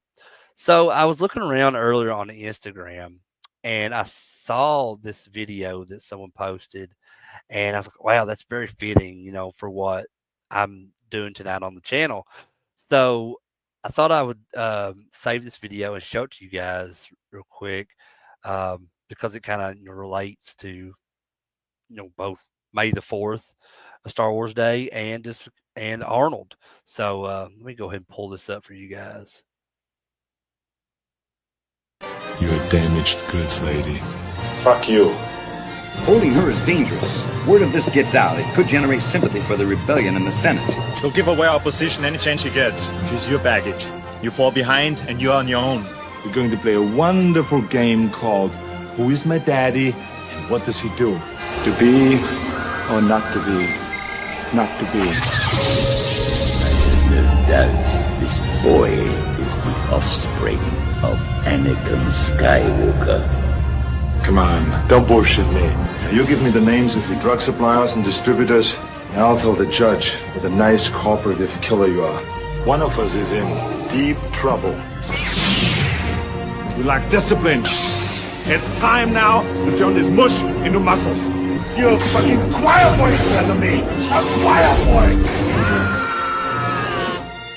so I was looking around earlier on Instagram and I saw this video that someone posted and I was like, wow, that's very fitting, for what I'm doing tonight on the channel. So I thought I would save this video and show it to you guys real quick because it kind of relates to both May the 4th, a Star Wars Day, and Arnold. So let me go ahead and pull this up for you guys. You're a damaged goods lady. Fuck you. Holding her is dangerous. Word of this gets out, it could generate sympathy for the rebellion in the Senate. She'll give away our position any chance she gets. She's your baggage. You fall behind and you're on your own. We're going to play a wonderful game called Who is My Daddy and What Does He Do? To be or not to be? Not to be. That this boy is the offspring of Anakin Skywalker. Come on, don't bullshit me. Now, you give me the names of the drug suppliers and distributors, and I'll tell the judge what a nice cooperative killer you are. One of us is in deep trouble. We lack discipline. It's time now to turn this mush into muscles. You're a fucking choir boy instead of me. A choir boy.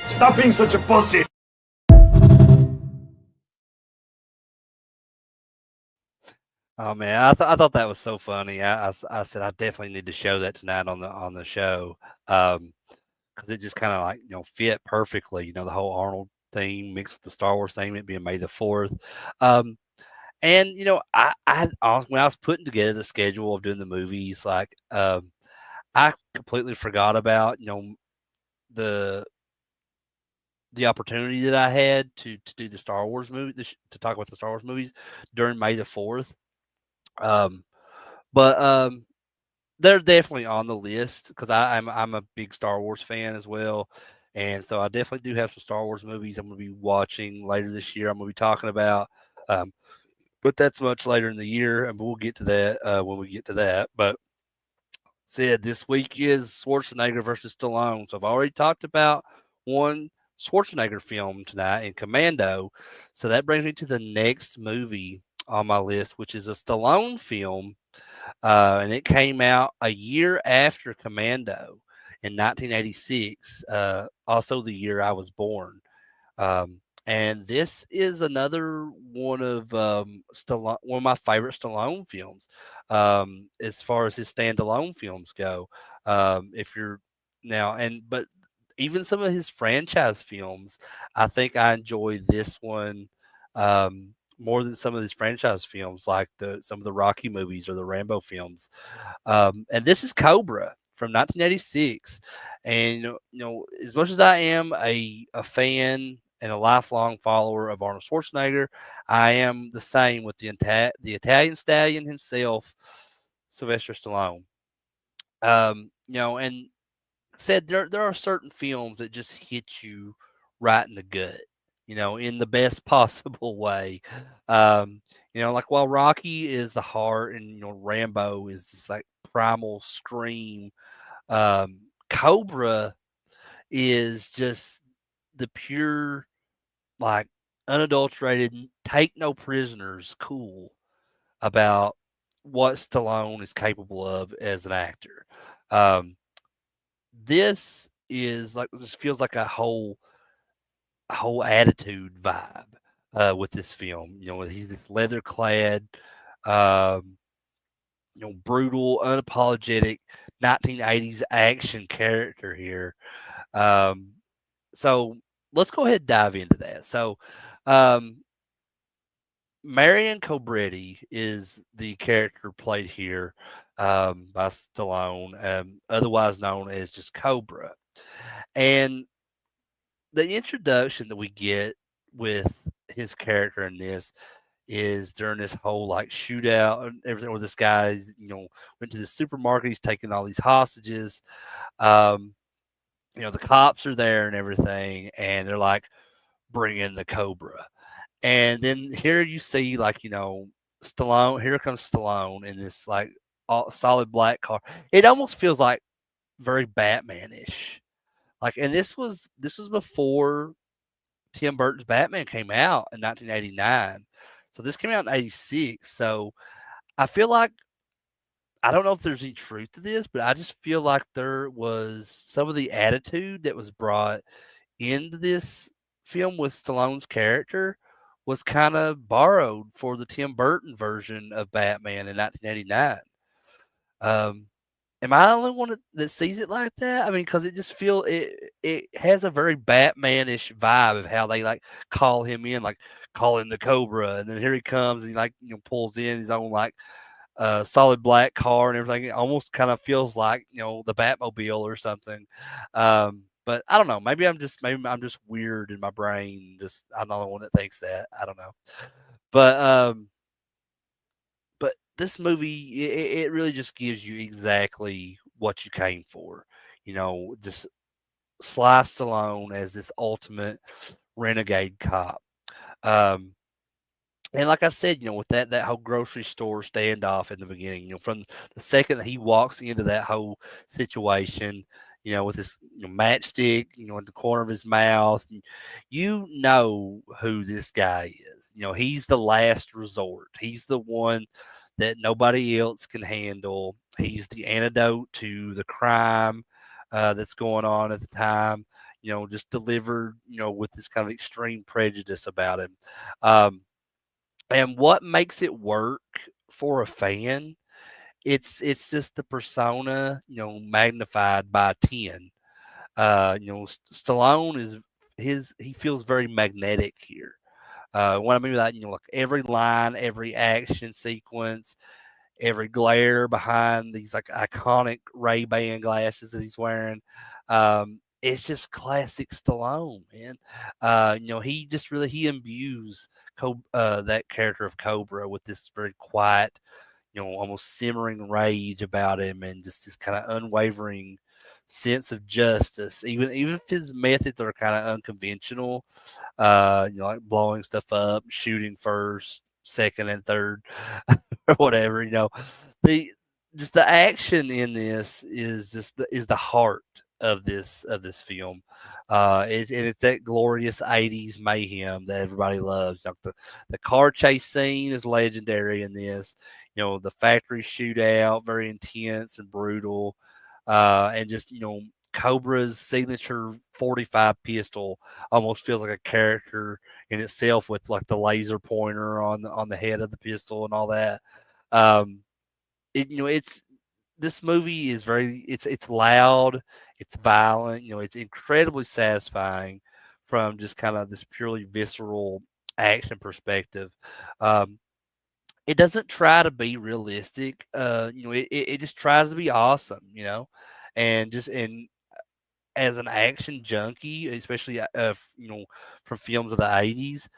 Stop being such a pussy. Oh man, I thought that was so funny. I said I definitely need to show that tonight on the show because it just kind of like fit perfectly. The whole Arnold theme mixed with the Star Wars theme, it being May the 4th. And when I was putting together the schedule of doing the movies, like I completely forgot about the opportunity that I had to do the Star Wars movie to talk about the Star Wars movies during May the 4th. But they're definitely on the list because I'm a big Star Wars fan as well. And so I definitely do have some Star Wars movies I'm going to be watching later this year. I'm going to be talking about, but that's much later in the year, and we'll get to that when we get to that. But said this week is Schwarzenegger versus Stallone. So I've already talked about one Schwarzenegger film tonight in Commando. So that brings me to the next movie on my list, which is a Stallone film. And it came out a year after Commando in 1986, also the year I was born. And this is another one of Stallone, one of my favorite Stallone films, as far as his standalone films go. If you're now, but even some of his franchise films, I think I enjoy this one more than some of his franchise films, like some of the Rocky movies or the Rambo films. And this is Cobra from 1986. And as much as I am a fan and a lifelong follower of Arnold Schwarzenegger, I am the same with the Italian stallion himself, Sylvester Stallone. And said there are certain films that just hit you right in the gut, in the best possible way. Like while Rocky is the heart and Rambo is this like primal scream, Cobra is just the pure, like unadulterated, take no prisoners, cool about what Stallone is capable of as an actor. This is like this feels like a whole attitude vibe with this film. He's this leather clad, brutal, unapologetic 1980s action character here. So let's go ahead and dive into that. So, Marion Cobretti is the character played here by Stallone, otherwise known as just Cobra. And the introduction that we get with his character in this is during this whole like shootout and everything where this guy, went to the supermarket, he's taking all these hostages. Um, the cops are there and everything, and they're like, bring in the Cobra. And then here you see like, Stallone, here comes Stallone in this like all, solid black car. It almost feels like very Batman-ish. Like, and this was before Tim Burton's Batman came out in 1989. So this came out in 86. So I feel like I don't know if there's any truth to this, but I just feel like there was some of the attitude that was brought into this film with Stallone's character was kind of borrowed for the Tim Burton version of Batman in 1989. Um, am I the only one that sees it like that? I mean, because it just feel it has a very Batman-ish vibe of how they like call him in, like call in the Cobra, and then here he comes and he like pulls in his own like solid black car and everything. It almost kind of feels like the Batmobile or something. But I don't know. Maybe I'm just weird in my brain. Just I'm the only one that thinks that. I don't know. But this movie it really just gives you exactly what you came for. Just Sly Stallone as this ultimate renegade cop. Um, and like I said, with that whole grocery store standoff in the beginning, from the second that he walks into that whole situation, with his matchstick, in the corner of his mouth, you know who this guy is. He's the last resort. He's the one that nobody else can handle. He's the antidote to the crime that's going on at the time. Just delivered, with this kind of extreme prejudice about him. Um, and what makes it work for a fan, it's just the persona, magnified by 10. Stallone he feels very magnetic here. What I mean by that, like every line, every action sequence, every glare behind these like iconic Ray-Ban glasses that he's wearing. It's just classic Stallone, man. He just really he imbues that character of Cobra with this very quiet, almost simmering rage about him, and just this kind of unwavering sense of justice. Even if his methods are kind of unconventional, like blowing stuff up, shooting first, second, and third, or whatever. The just the action in this is is the heart of this film. And it's that glorious '80s mayhem that everybody loves. Like the car chase scene is legendary in this. The factory shootout, very intense and brutal, and just Cobra's signature 45 pistol almost feels like a character in itself with like the laser pointer on the head of the pistol and all that. Um, it's this movie is very it's loud, it's violent, it's incredibly satisfying from just kind of this purely visceral action perspective. Um, it doesn't try to be realistic. It just tries to be awesome, and as an action junkie, especially from films of the '80s,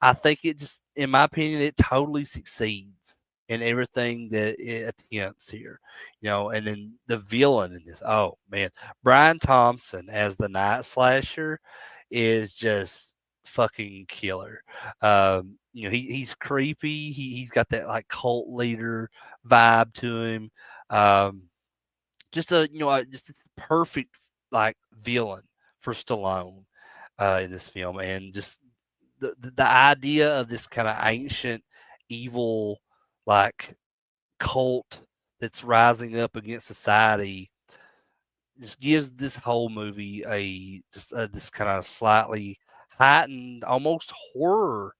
I think it just, in my opinion, it totally succeeds in everything that it attempts here. And then the villain in this, oh man, Brian Thompson as the Night Slasher is just fucking killer. He's creepy. He's got that like cult leader vibe to him. Um, just a perfect like villain for Stallone in this film, and just the idea of this kind of ancient evil like cult that's rising up against society just gives this whole movie a just this kind of slightly heightened, almost horror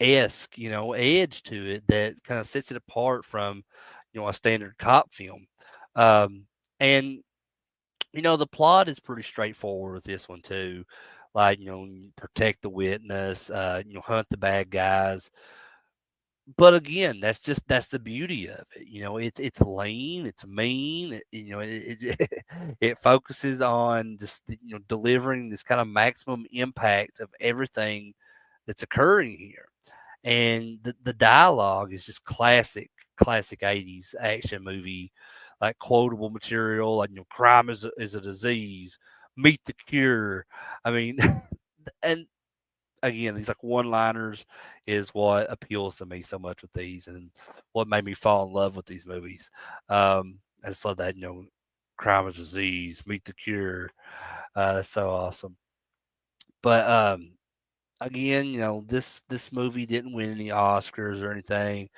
esque, edge to it that kind of sets it apart from a standard cop film. Um, and the plot is pretty straightforward with this one too. Like, protect the witness, hunt the bad guys. but again, that's the beauty of it. It's lean, it's mean. It focuses on just delivering this kind of maximum impact of everything that's occurring here, and the dialogue is just classic 80s action movie, like quotable material, like crime is a disease, meet the cure. I mean, and again, these like one liners is what appeals to me so much with these, and what made me fall in love with these movies. I just love that, crime is disease, meet the cure. That's so awesome. But again, this movie didn't win any Oscars or anything,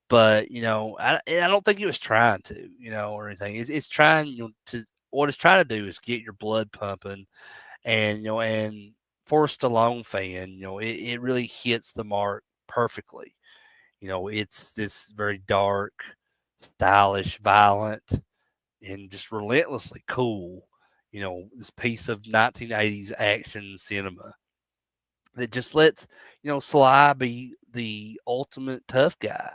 but I don't think it was trying to, or anything. It's trying, to what it's trying to do is get your blood pumping, and for a Stallone fan, it really hits the mark perfectly. It's this very dark, stylish, violent, and just relentlessly cool. This piece of 1980s action cinema that just lets Sly be the ultimate tough guy.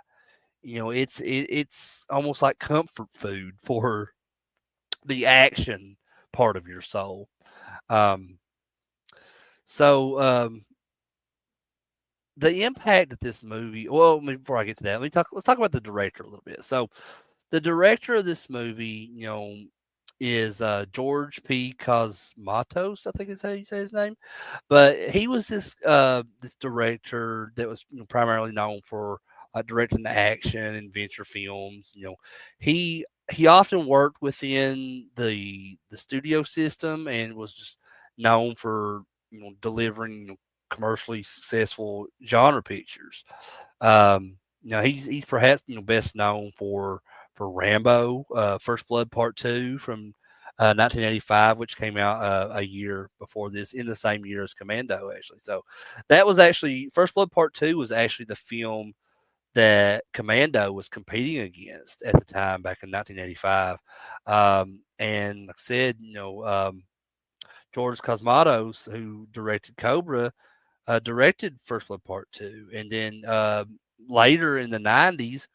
It's almost like comfort food for the action part of your soul. Um, so the impact of this movie. Well, before I get to that, let's talk about the director a little bit. So the director of this movie, is George P. Cosmatos, I think is how you say his name. But he was this director that was primarily known for directing action and adventure films. He often worked within the studio system and was just known for delivering commercially successful genre pictures. He's perhaps best known for Rambo, First Blood Part Two from 1985, which came out a year before this, in the same year as Commando, actually. So that was actually First Blood Part Two was actually the film that Commando was competing against at the time back in 1985. And like I said, George Cosmatos, who directed Cobra, directed First Blood Part Two, and then later in the '90s,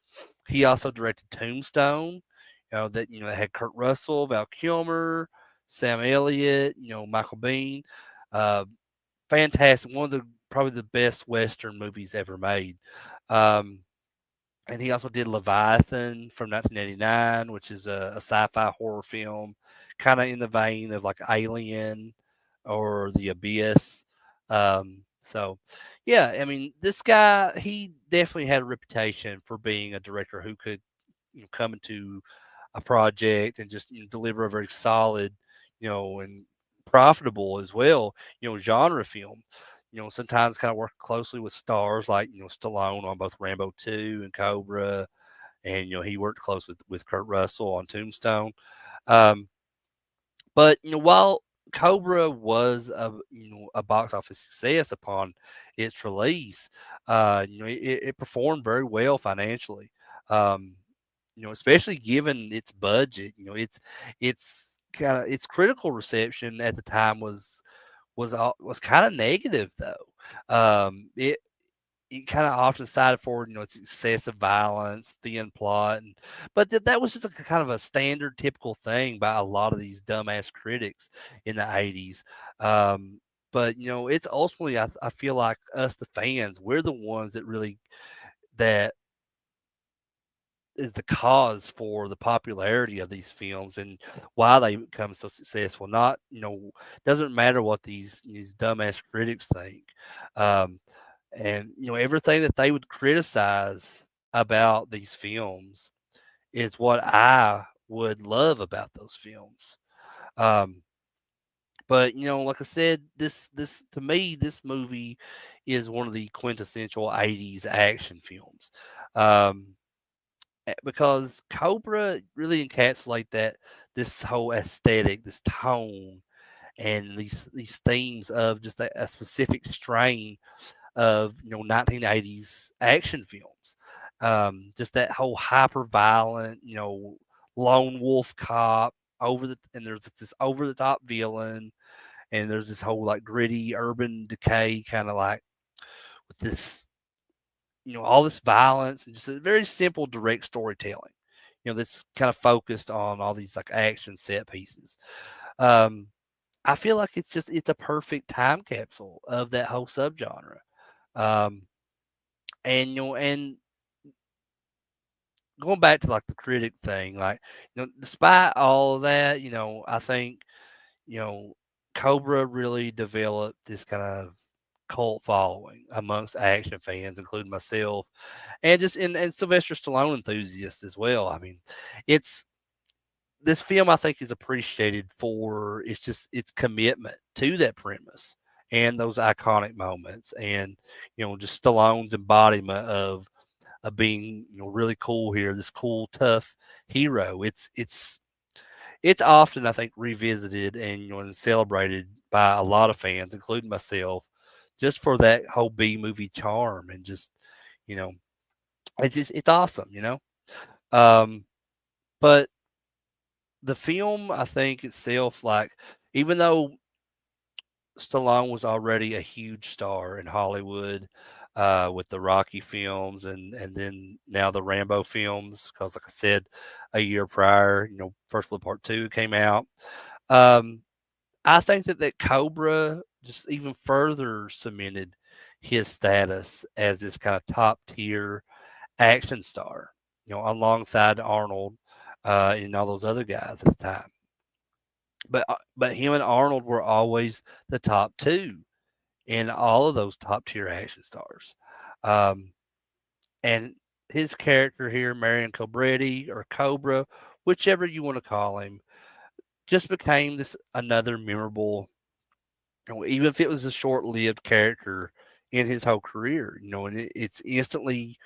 he also directed Tombstone. That had Kurt Russell, Val Kilmer, Sam Elliott, Michael Biehn. Uh, Fantastic, one of the probably the best Western movies ever made. Um, and he also did Leviathan from 1989, which is a sci-fi horror film, kind of in the vein of like Alien or The Abyss. So, yeah, I mean, this guy, he definitely had a reputation for being a director who could come into a project and just deliver a very solid, and profitable as well, genre film. Sometimes kind of work closely with stars like Stallone on both Rambo 2 and Cobra, and he worked close with Kurt Russell on Tombstone. Um, but while Cobra was a box office success upon its release, it performed very well financially. Um, especially given its budget. Its critical reception at the time was kind of negative though. It kind of often cited for its excessive violence, thin plot, but that was just a kind of a standard, typical thing by a lot of these dumbass critics in the '80s. But it's ultimately I feel like us the fans, we're the ones that really that is the cause for the popularity of these films and why they become so successful. Not, doesn't matter what these dumbass critics think. Um, and everything that they would criticize about these films is what I would love about those films. Um, but like I said, this to me, this movie is one of the quintessential '80s action films. Um, because Cobra really encapsulate that this whole aesthetic, this tone, and these themes of just a specific strain of 1980s action films. Just that whole hyper violent, lone wolf cop and there's this over the top villain, and there's this whole like gritty urban decay kind of like with this all this violence and just a very simple, direct storytelling. That's kind of focused on all these like action set pieces. Um, I feel like it's a perfect time capsule of that whole subgenre. Um, and going back to like the critic thing, like despite all of that, I think you know Cobra really developed this kind of cult following amongst action fans, including myself, and just and Sylvester Stallone enthusiasts as well. I mean, it's this film I think is appreciated for its commitment to that premise and those iconic moments, and just Stallone's embodiment of being really cool here, this cool tough hero. It's often I think revisited and celebrated by a lot of fans, including myself, just for that whole B movie charm and just you know it's awesome. Um, but the film I think itself, like, even though Stallone was already a huge star in Hollywood, with the Rocky films and then now the Rambo films, because like I said, a year prior, First Blood Part 2 came out. Um, I think that Cobra just even further cemented his status as this kind of top tier action star, alongside Arnold, and all those other guys at the time. But him and Arnold were always the top two in all of those top tier action stars. Um, and his character here, Marion Cobretti or Cobra, whichever you want to call him, just became this another memorable, even if it was a short lived character in his whole career, and it's instantly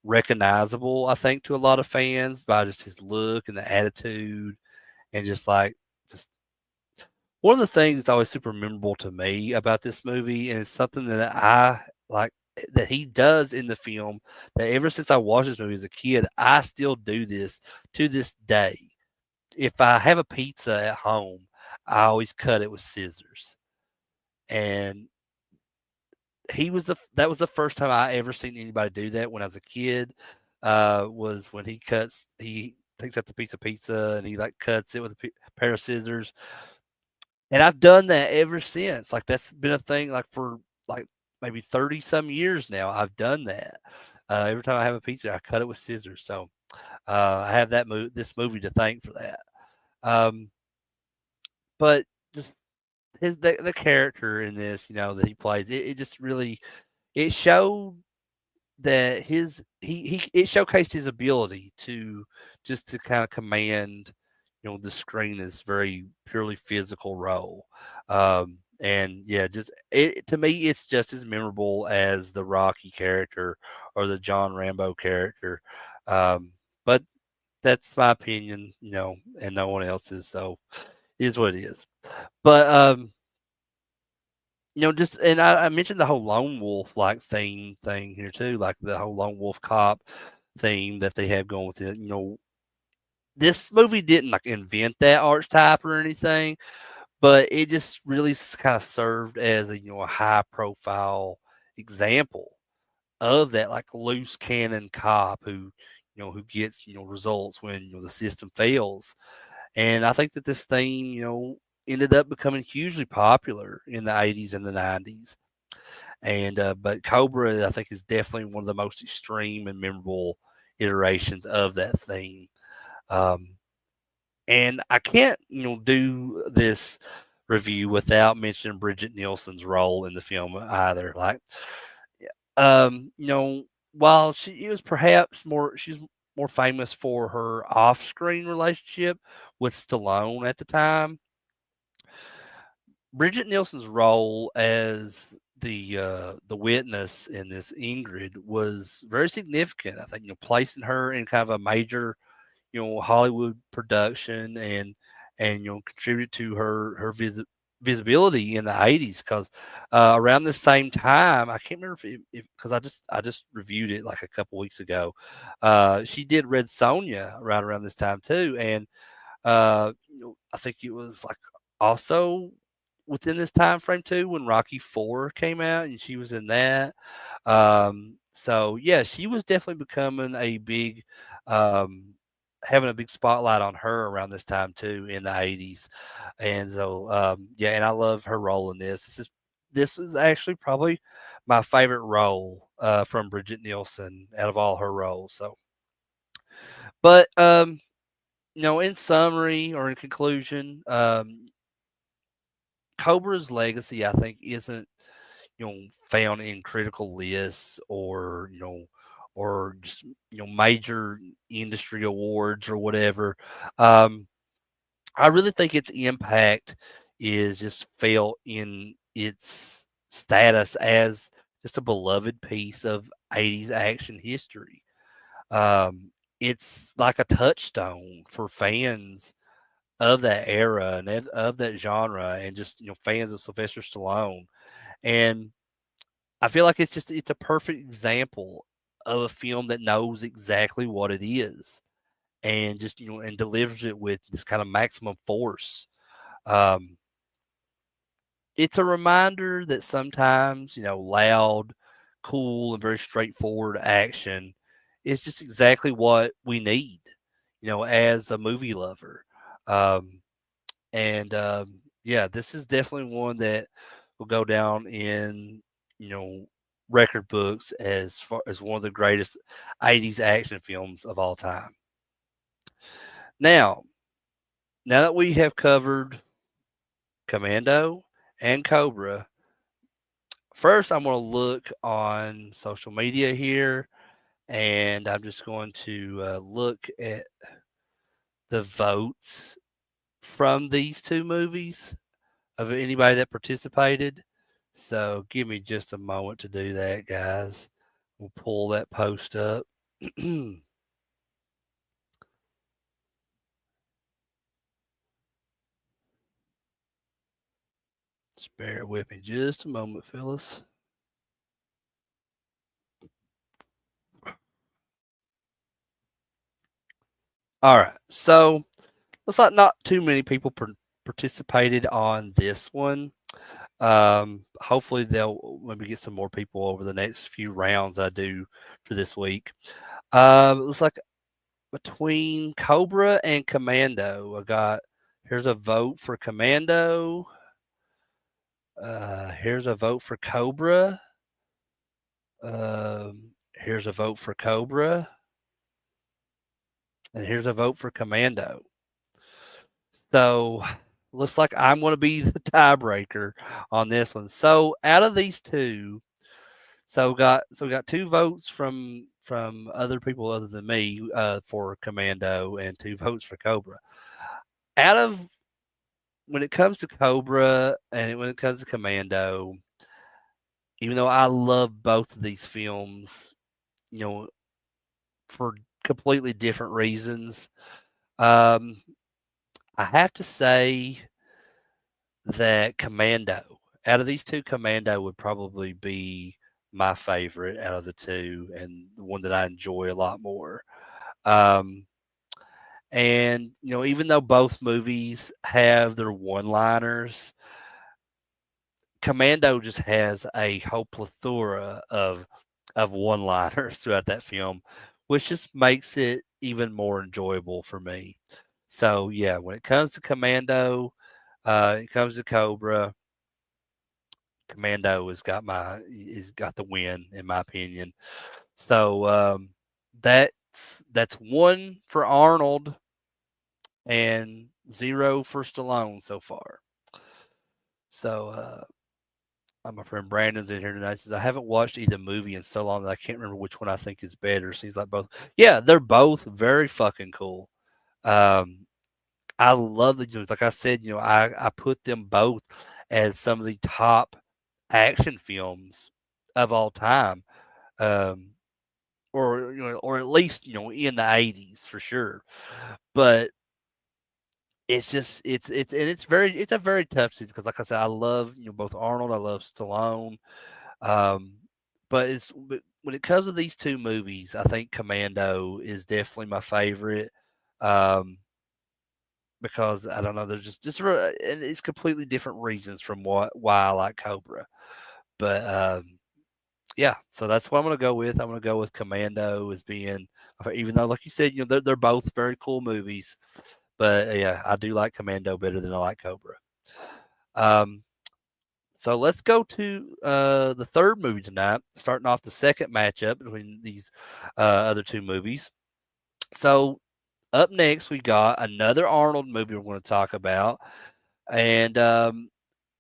recognizable, I think, to a lot of fans by just his look and the attitude and just one of the things that's always super memorable to me about this movie, and it's something that I like that he does in the film, that ever since I watched this movie as a kid, I still do this to this day. If I have a pizza at home, I always cut it with scissors. And that was the first time I ever seen anybody do that when I was a kid. Was when he takes out the piece of pizza and he like cuts it with a pair of scissors. And I've done that ever since. Like, that's been a thing, like, for, like, maybe 30 some years now. I've done that. Every time I have a pizza, I cut it with scissors. So, I have this movie to thank for that. Um, but just the character in this, that he plays, it just really it showed that it showcased his ability to kind of command, the screen is very purely physical role. And yeah, just to me, it's just as memorable as the Rocky character or the John Rambo character. But that's my opinion, and no one else's. So it is what it is. But just and I mentioned the whole lone wolf like theme thing here too, like the whole lone wolf cop theme that they have going with it. This movie didn't like invent that archetype or anything, but it just really kind of served as a high profile example of that like loose cannon cop who gets results when the system fails. And I think that this theme ended up becoming hugely popular in the 80s and the 90s. And but Cobra, I think, is definitely one of the most extreme and memorable iterations of that theme. Um, and I can't, do this review without mentioning Bridget Nielsen's role in the film either. Like, you know, while she's more famous for her off-screen relationship with Stallone at the time, Bridget Nielsen's role as the witness in this Ingrid was very significant. I think placing her in kind of a major Hollywood production and contribute to her visibility in the 80s, because around the same time, I can't remember if because I just reviewed it like a couple weeks ago. She did Red Sonja right around this time too, and I think it was like also within this time frame too when Rocky 4 came out and she was in that. So yeah, she was definitely becoming a big, um, having a big spotlight on her around this time too in the '80s, and so yeah, and I love her role in this. This is actually probably my favorite role from Bridget Nielsen out of all her roles. So, but in summary or in conclusion, Cobra's legacy, I think, isn't found in critical lists or just major industry awards or whatever. Um, I really think its impact is just felt in its status as just a beloved piece of '80s action history. Um, it's like a touchstone for fans of that era and of that genre, and just fans of Sylvester Stallone. And I feel like it's a perfect example of a film that knows exactly what it is and just and delivers it with this kind of maximum force. Um, it's a reminder that sometimes loud, cool, and very straightforward action is just exactly what we need, as a movie lover. Um, and yeah, this is definitely one that will go down in you know record books as far as one of the greatest '80s action films of all time. Now, now that we have covered Commando and Cobra, first I'm going to look on social media here, and I'm just going to look at the votes from these two movies of anybody that participated. So give me just a moment to do that, guys. We'll pull that post up. Just bear with me just a moment, fellas. All right. So looks like not too many people participated on this one. Hopefully they'll maybe get some more people over the next few rounds I do for this week. It looks like between Cobra and Commando, I got here's a vote for Commando. Here's a vote for Cobra. Here's a vote for Cobra. And here's a vote for Commando. So looks like I'm going to be the tiebreaker on this one. So out of these two, we got two votes from other people other than me for Commando and two votes for Cobra. Out of when it comes to Cobra and when it comes to Commando, even though I love both of these films, you know, for completely different reasons, um, I have to say that Commando, out of these two, Commando would probably be my favorite out of the two and the one that I enjoy a lot more. Um, and even though both movies have their one-liners, Commando just has a whole plethora of one-liners throughout that film, which just makes it even more enjoyable for me. So yeah, when it comes to Commando, it comes to Cobra. Commando has got the win in my opinion. So that's one for Arnold and zero for Stallone so far. So my friend Brandon's in here tonight. Says I haven't watched either movie in so long that I can't remember which one I think is better. Seems like both. Yeah, they're both very fucking cool. Um, I love the like I said. I put them both as some of the top action films of all time. Um, or at least in the '80s for sure. But it's just it's a very tough season because like I said, I love both Arnold, I love Stallone. Um, but when it comes to these two movies, I think Commando is definitely my favorite. Um, because I don't know, there's and it's completely different reasons from why I like Cobra. But yeah, so that's what I'm gonna go with. I'm gonna go with Commando as being, even though, like you said, they're both very cool movies, but yeah, I do like Commando better than I like Cobra. Um, so let's go to the third movie tonight, starting off the second matchup between these other two movies. So up next, we got another Arnold movie we're going to talk about, and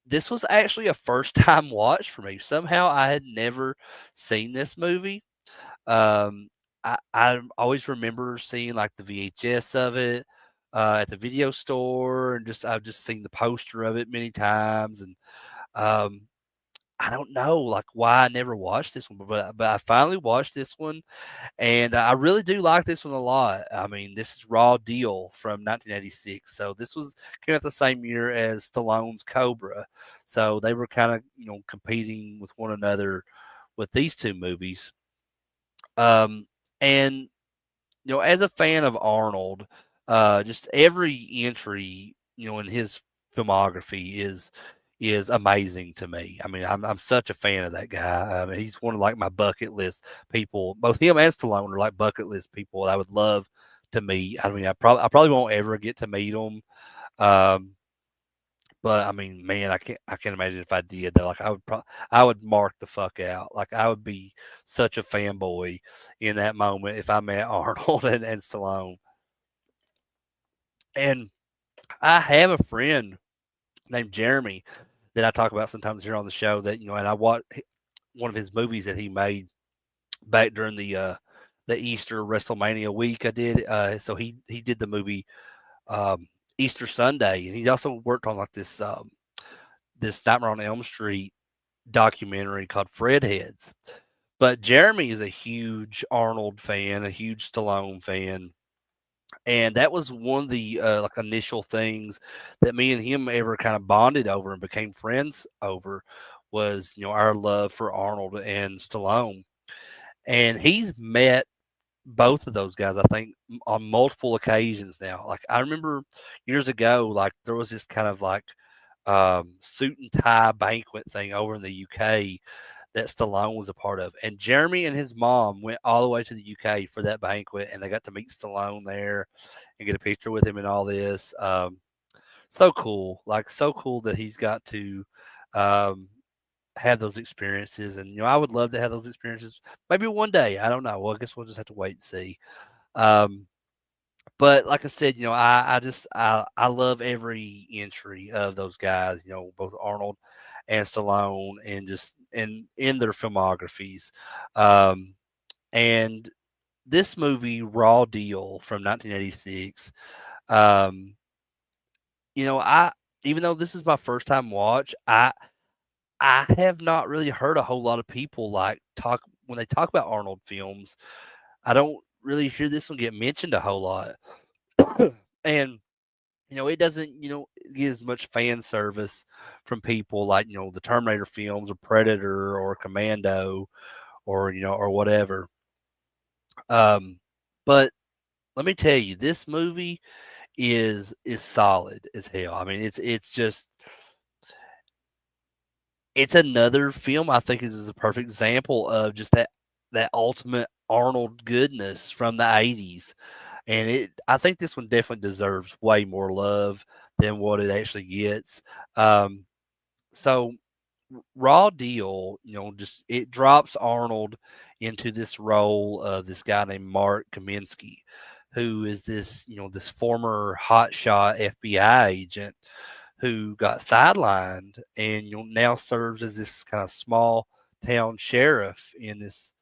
this was actually a first time watch for me. Somehow I had never seen this movie. Um, I always remember seeing like the VHS of it at the video store, and just I've just seen the poster of it many times, and um, I don't know like why I never watched this one, but I finally watched this one, and I really do like this one a lot. I mean, this is Raw Deal from 1986, so this was came out the same year as Stallone's Cobra, so they were kind of competing with one another with these two movies. Um, and as a fan of Arnold, just every entry, in his filmography is amazing to me. I mean, I'm such a fan of that guy. I mean, he's one of like my bucket list people. Both him and Stallone are like bucket list people I would love to meet. I mean, I probably won't ever get to meet them. Um, but I mean, man, I can't imagine if I did though. Like I would mark the fuck out. Like I would be such a fanboy in that moment if I met Arnold and Stallone. And I have a friend named Jeremy that I talk about sometimes here on the show that and I watched one of his movies that he made back during the Easter WrestleMania week. I did so he did the movie um, Easter Sunday, and he also worked on like this Nightmare on Elm Street documentary called Fred Heads. But Jeremy is a huge Arnold fan, a huge Stallone fan, and that was one of the like initial things that me and him ever kind of bonded over and became friends over was our love for Arnold and Stallone. And he's met both of those guys, I think, on multiple occasions now. Like I remember years ago, like there was this kind of like suit and tie banquet thing over in the UK that Stallone was a part of. And Jeremy and his mom went all the way to the UK for that banquet, and they got to meet Stallone there and get a picture with him and all this. So cool, like so cool that he's got to um, have those experiences. And I would love to have those experiences. Maybe one day. I don't know. Well, I guess we'll just have to wait and see. Um, but like I said, I love every entry of those guys, both Arnold and Stallone and just in their filmographies. Um, and this movie, Raw Deal from 1986, um, I even though this is my first time watch, I have not really heard a whole lot of people like talk when they talk about Arnold films. I don't really hear this one get mentioned a whole lot. And it doesn't, get as much fan service from people like, the Terminator films or Predator or Commando or, or whatever. But let me tell you, this movie is solid as hell. I mean, it's just it's another film I think is a perfect example of just that ultimate Arnold goodness from the 80s. And I think this one definitely deserves way more love than what it actually gets. Um, so Raw Deal, just it drops Arnold into this role of this guy named Mark Kaminsky, who is this former hotshot FBI agent who got sidelined and now serves as this kind of small town sheriff in this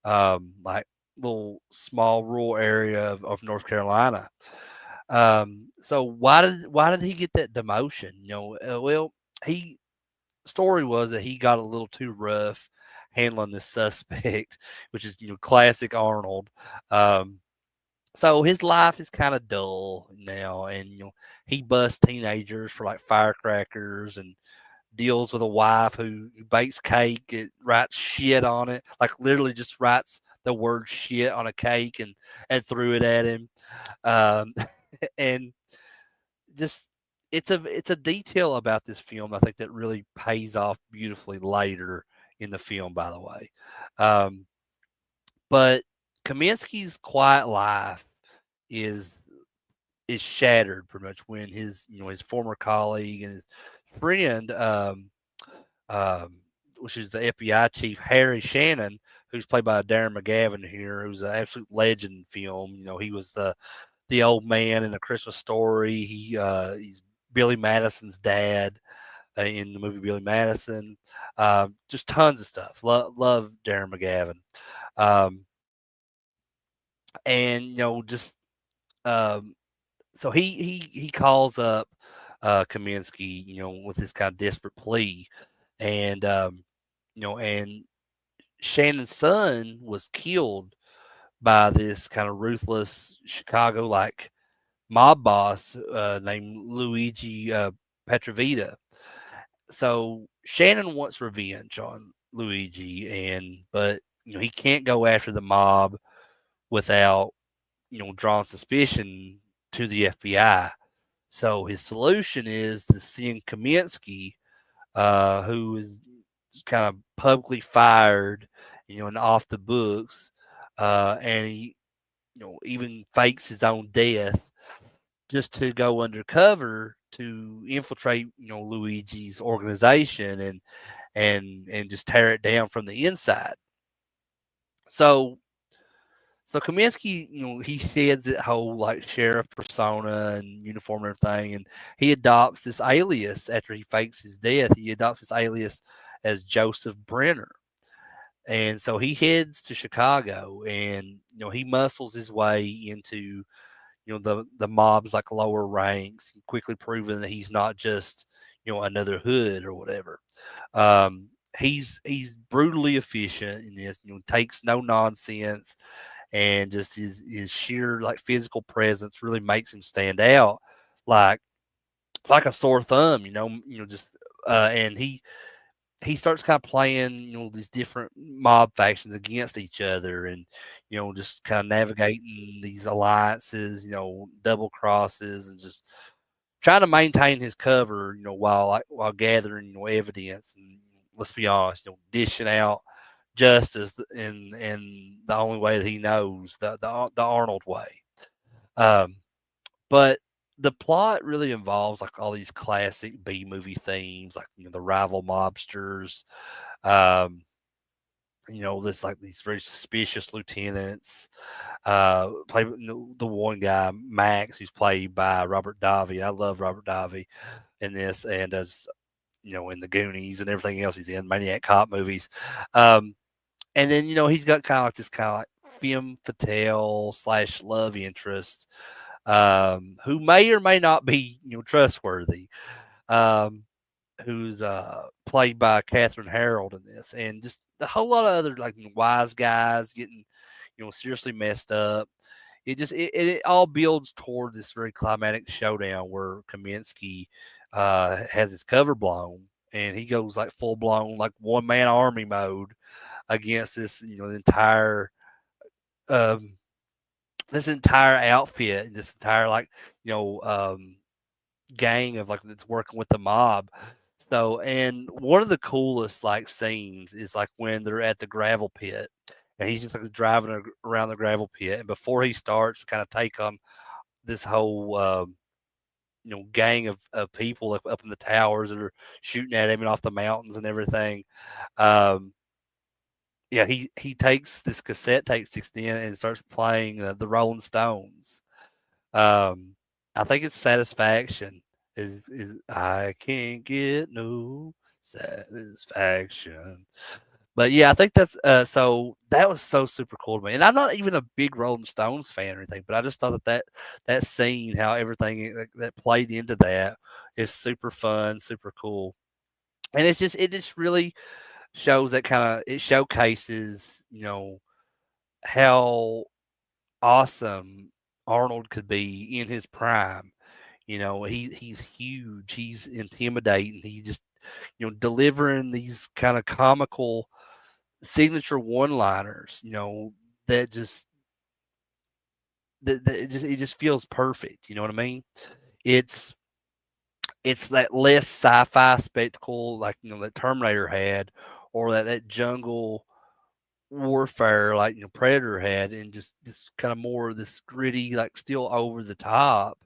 like little small rural area of North Carolina. So why did he get that demotion? Well, he story was that he got a little too rough handling this suspect, which is classic Arnold. Um, so his life is kind of dull now, and he busts teenagers for like firecrackers and deals with a wife who bakes cake. It writes shit on it, like literally just writes the word shit on a cake and threw it at him. Um, and just it's a detail about this film I think that really pays off beautifully later in the film, by the way. Um, but Kaminsky's quiet life is is shattered pretty much when his former colleague and friend, um, which is the FBI chief Harry Shannon, who's played by Darren McGavin here, who's an absolute legend in film. He was the old man in A Christmas Story. He's Billy Madison's dad in the movie Billy Madison. Just tons of stuff. Love Darren McGavin. Um, and just um, so he calls up Kaminsky, with this kind of desperate plea, and and Shannon's son was killed by this kind of ruthless Chicago like mob boss named Luigi Petrovita. So Shannon wants revenge on Luigi, but he can't go after the mob without drawing suspicion to the FBI. So his solution is to send Kaminsky, who is kind of publicly fired, and off the books, and he even fakes his own death just to go undercover to infiltrate Luigi's organization and just tear it down from the inside. So Kaminsky, he sheds that whole like sheriff persona and uniform and everything, and he adopts this alias after he fakes his death. He adopts this alias as Joseph Brenner, and so he heads to Chicago, and he muscles his way into the mob's like lower ranks, quickly proving that he's not just another hood or whatever. He's brutally efficient in this, takes no nonsense, and just his sheer like physical presence really makes him stand out like a sore thumb, just and he starts kind of playing, these different mob factions against each other, and just kind of navigating these alliances, double crosses, and just trying to maintain his cover, while gathering evidence, and let's be honest, dishing out justice in the only way that he knows, the Arnold way. Um, but the plot really involves like all these classic B movie themes, like the rival mobsters, um, this like these very suspicious lieutenants. Play the one guy Max, who's played by Robert Davi. I love Robert Davi in this, and as in the Goonies and everything else he's in, Maniac Cop movies. And then he's got kind of like this kind of like femme fatale / love interest, who may or may not be trustworthy, um, who's played by Catherine Harold in this, and just a whole lot of other like wise guys getting seriously messed up. It all builds towards this very climatic showdown where Kaminsky has his cover blown, and he goes like full blown like one man army mode against this um this entire outfit, this entire like gang of like that's working with the mob. So, and one of the coolest like scenes is like when they're at the gravel pit, and he's just like driving around the gravel pit, and before he starts to kind of take on this whole gang of people up in the towers that are shooting at him and off the mountains and everything. Um, yeah, he takes this cassette tape, sticks it in, and starts playing the Rolling Stones. I think it's Satisfaction. Is I can't get no satisfaction. But yeah, I think that's so that was so super cool to me. And I'm not even a big Rolling Stones fan or anything, but I just thought that scene, how everything that played into that is super fun, super cool. And it just really shows that kind of it showcases, how awesome Arnold could be in his prime. He's huge, he's intimidating, he just delivering these kind of comical signature one-liners, that just that it just feels perfect. You know what I mean? It's it's that less sci-fi spectacle like that Terminator had, or that jungle warfare like Predator had, and just this kind of more of this gritty, like still over the top,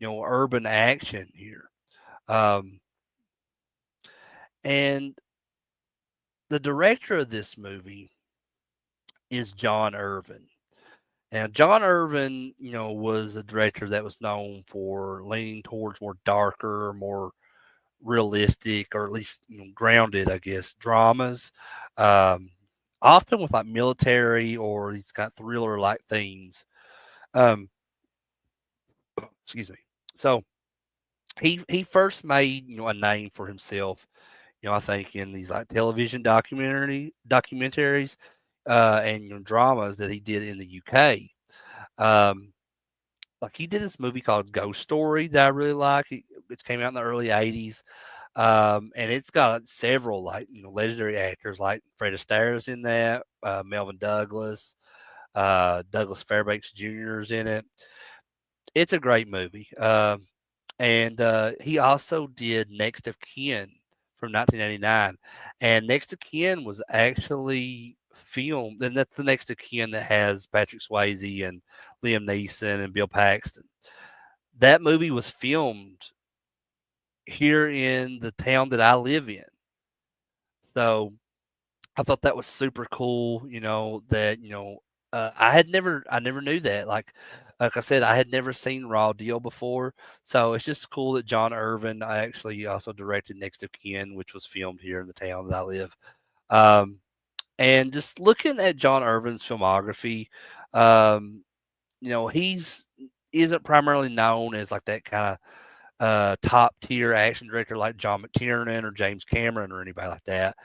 urban action here. Um, and the director of this movie is John Irvin. Now, John Irvin, was a director that was known for leaning towards more darker, more realistic, or at least grounded, I guess, dramas. Um, Often with like military or these kind of thriller like themes. Um, Excuse me. So he first made a name for himself. I think in these like television documentaries and dramas that he did in the UK. Um, like he did this movie called Ghost Story that I really like. It came out in the early '80s, and it's got several like legendary actors like Fred Astaire's in that, Melvin Douglas, Douglas Fairbanks Jr. is in it. It's a great movie. And he also did Next of Kin from 1989, and Next of Kin was actually filmed, and that's the Next of Kin that has Patrick Swayze and Liam Neeson and Bill Paxton. That movie was filmed here in the town that I live in. So I thought that was super cool, that, I never knew that. Like I said, I had never seen Raw Deal before. So it's just cool that John Irvin, I actually also directed Next of Kin, which was filmed here in the town that I live. Um, and just looking at John Irvin's filmography, um, he's isn't primarily known as like that kind of top tier action director like John McTiernan or James Cameron or anybody like that.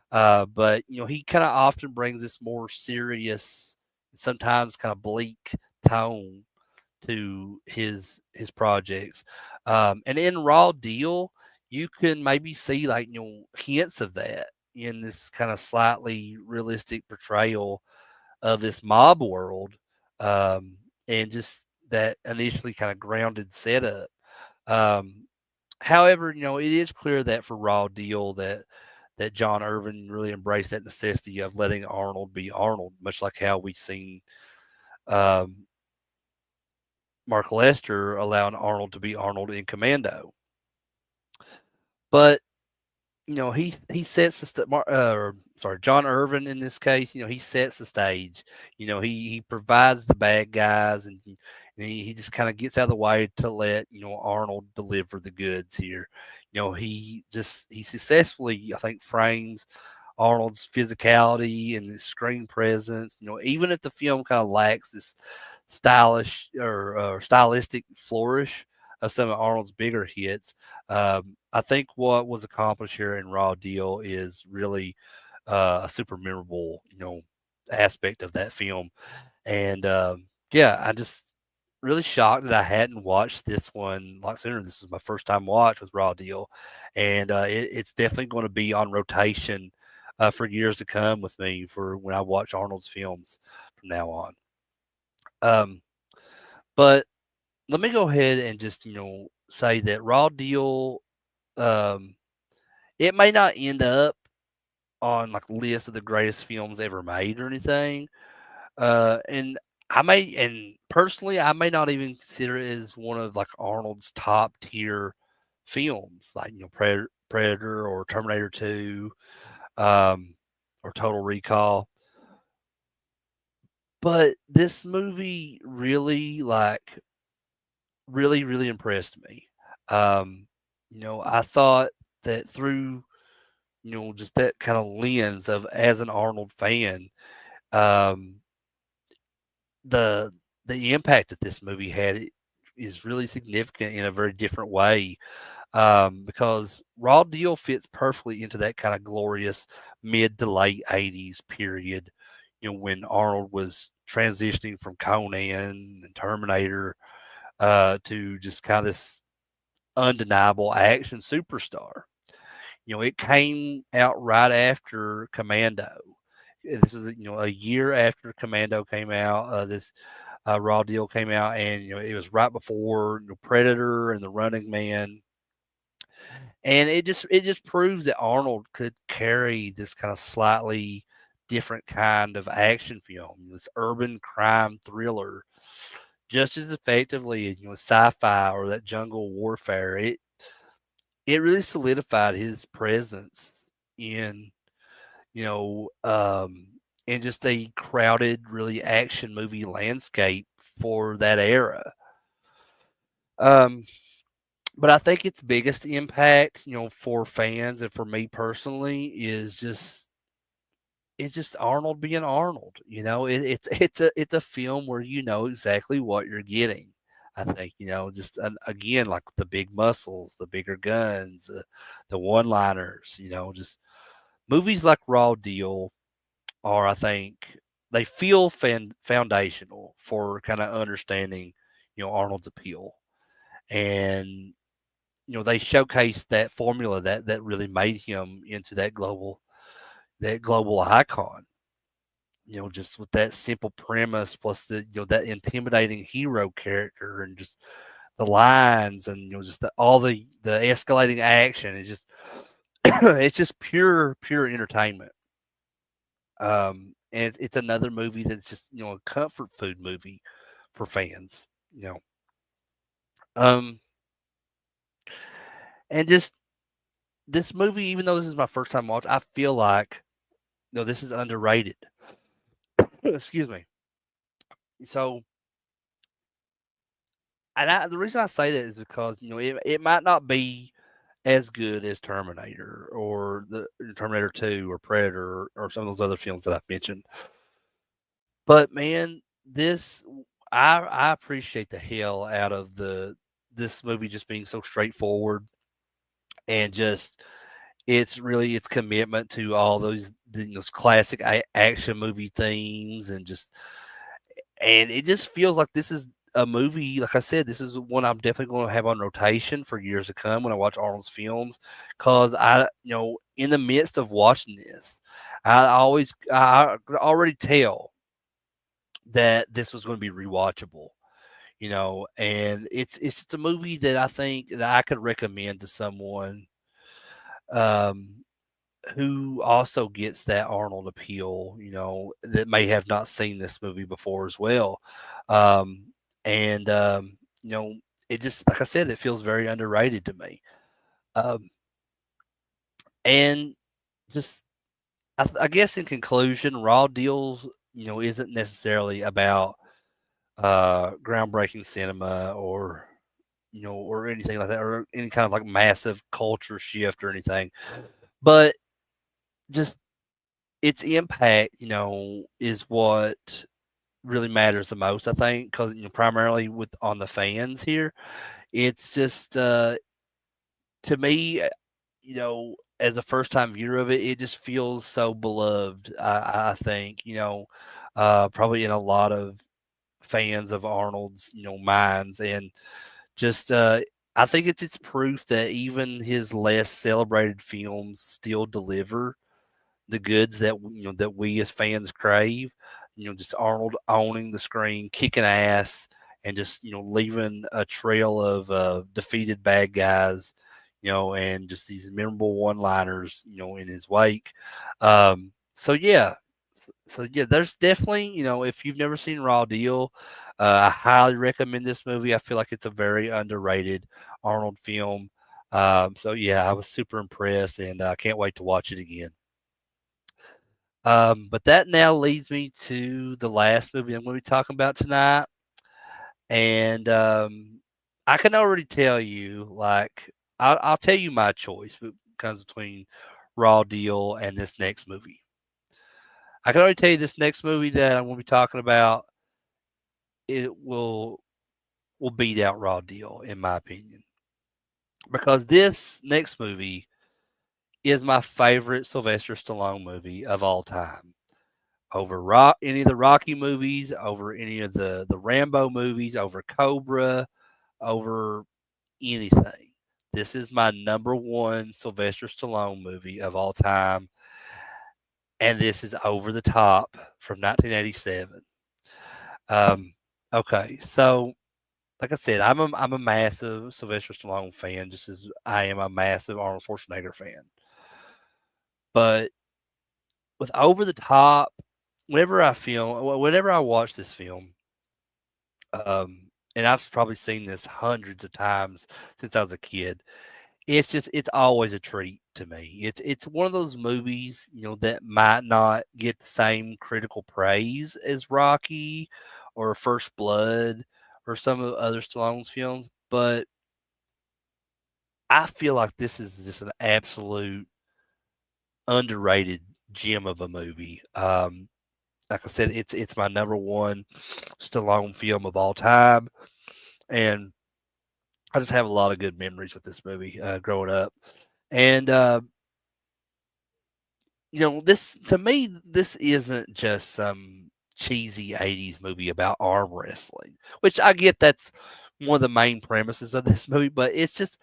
But he kind of often brings this more serious, sometimes kind of bleak tone to his projects. And in Raw Deal, you can maybe see like hints of that in this kind of slightly realistic portrayal of this mob world, and just that initially kind of grounded setup. Um, However, it is clear that for Raw Deal that John Irvin really embraced that necessity of letting Arnold be Arnold, much like how we've seen um, Mark Lester allowing Arnold to be Arnold in Commando. But he sets the John Irvin in this case, he sets the stage. He provides the bad guys, and he just kind of gets out of the way to let Arnold deliver the goods here. He successfully, I think, frames Arnold's physicality and his screen presence. Even if the film kind of lacks this stylish or stylistic flourish of some of Arnold's bigger hits, I think what was accomplished here in Raw Deal is really a super memorable, aspect of that film. And yeah, I just really shocked that I hadn't watched this one like sooner. This is my first time watch with Raw Deal, and it's definitely going to be on rotation for years to come with me for when I watch Arnold's films from now on. Um, but let me go ahead and just say that Raw Deal, um, it may not end up on like a list of the greatest films ever made or anything. And personally, I may not even consider it as one of like Arnold's top tier films, like Predator or Terminator 2, or Total Recall. But this movie really, really impressed me. Um, I thought that through just that kind of lens of as an Arnold fan, um, the the impact that this movie had is really significant in a very different way. Because Raw Deal fits perfectly into that kind of glorious mid to late '80s period. When Arnold was transitioning from Conan and Terminator to just kind of this undeniable action superstar. It came out right after Commando. This is a year after Commando came out. This Raw Deal came out, and it was right before Predator and The Running Man. And it just proves that Arnold could carry this kind of slightly different kind of action film, this urban crime thriller, just as effectively as sci-fi or that jungle warfare. It really solidified his presence in you know in just a crowded, really action movie landscape for that era. Um, but I think its biggest impact, for fans and for me personally, is just it's just Arnold being Arnold. It's a film where you know exactly what you're getting. I think just again, like the big muscles, the bigger guns, the one-liners. Just movies like Raw Deal are, I think, they feel foundational for kind of understanding Arnold's appeal, and they showcased that formula that really made him into that global icon. Just with that simple premise plus that intimidating hero character and just the lines and just all the escalating action. It's just it's just pure entertainment. And it's another movie that's just a comfort food movie for fans. You know, um, and just this movie, even though this is my first time watch, I feel like this is underrated. Excuse me. So, the reason I say that is because it might not be as good as Terminator or the Terminator 2 or Predator or some of those other films that I've mentioned. But man, this I appreciate the hell out of this movie just being so straightforward and just its commitment to all those classic action movie themes and it just feels like this is a movie. Like I said, this is one I'm definitely going to have on rotation for years to come when I watch Arnold's films, because in the midst of watching this, I already tell that this was going to be rewatchable. And it's just a movie that I think that I could recommend to someone um, who also gets that Arnold appeal, that may have not seen this movie before as well. Um, and you know, it just like I said, it feels very underrated to me. Um, and just I guess in conclusion, Raw Deals, isn't necessarily about groundbreaking cinema or anything like that, or any kind of like massive culture shift or anything. But just its impact, is what really matters the most, I think, because primarily with on the fans here, it's just to me, as a first time viewer of it, it just feels so beloved. I think probably in a lot of fans of Arnold's minds, and just I think it's proof that even his less celebrated films still deliver the goods that we as fans crave. Just Arnold owning the screen, kicking ass, and just leaving a trail of defeated bad guys. And just these memorable one-liners, in his wake. So yeah, so there's definitely if you've never seen Raw Deal, I highly recommend this movie. I feel like it's a very underrated Arnold film. So yeah, I was super impressed, and I can't wait to watch it again. But that now leads me to the last movie I'm going to be talking about tonight. And I can already tell you, like, I'll tell you my choice. It comes between Raw Deal and this next movie. I can already tell you this next movie that I'm going to be talking about, it will beat out Raw Deal, in my opinion. Because this next movie is my favorite Sylvester Stallone movie of all time. Over any of the Rocky movies, over any of the Rambo movies, over Cobra, over anything. This is my number one Sylvester Stallone movie of all time, and this is Over the Top from 1987. Okay, so like I said, I'm a massive Sylvester Stallone fan, just as I am a massive Arnold Schwarzenegger fan. But with Over the Top, whenever I watch this film, and I've probably seen this hundreds of times since I was a kid. It's always a treat to me. It's one of those movies, that might not get the same critical praise as Rocky or First Blood or some of the other Stallone's films, but I feel like this is just an absolute underrated gem of a movie. Like I said, it's my number one Stallone film of all time, and I just have a lot of good memories with this movie growing up. And this to me, this isn't just some cheesy '80s movie about arm wrestling, which I get that's one of the main premises of this movie, but it's just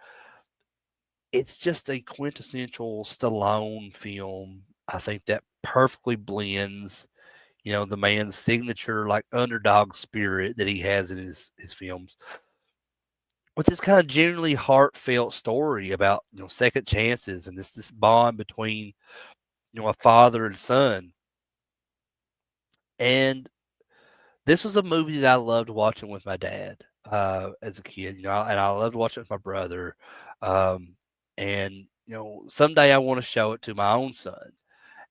a quintessential Stallone film. I think that perfectly blends, the man's signature like underdog spirit that he has in his films with this kind of genuinely heartfelt story about second chances and this bond between a father and son. And this was a movie that I loved watching with my dad as a kid, and I loved watching it with my brother. Um, and someday I want to show it to my own son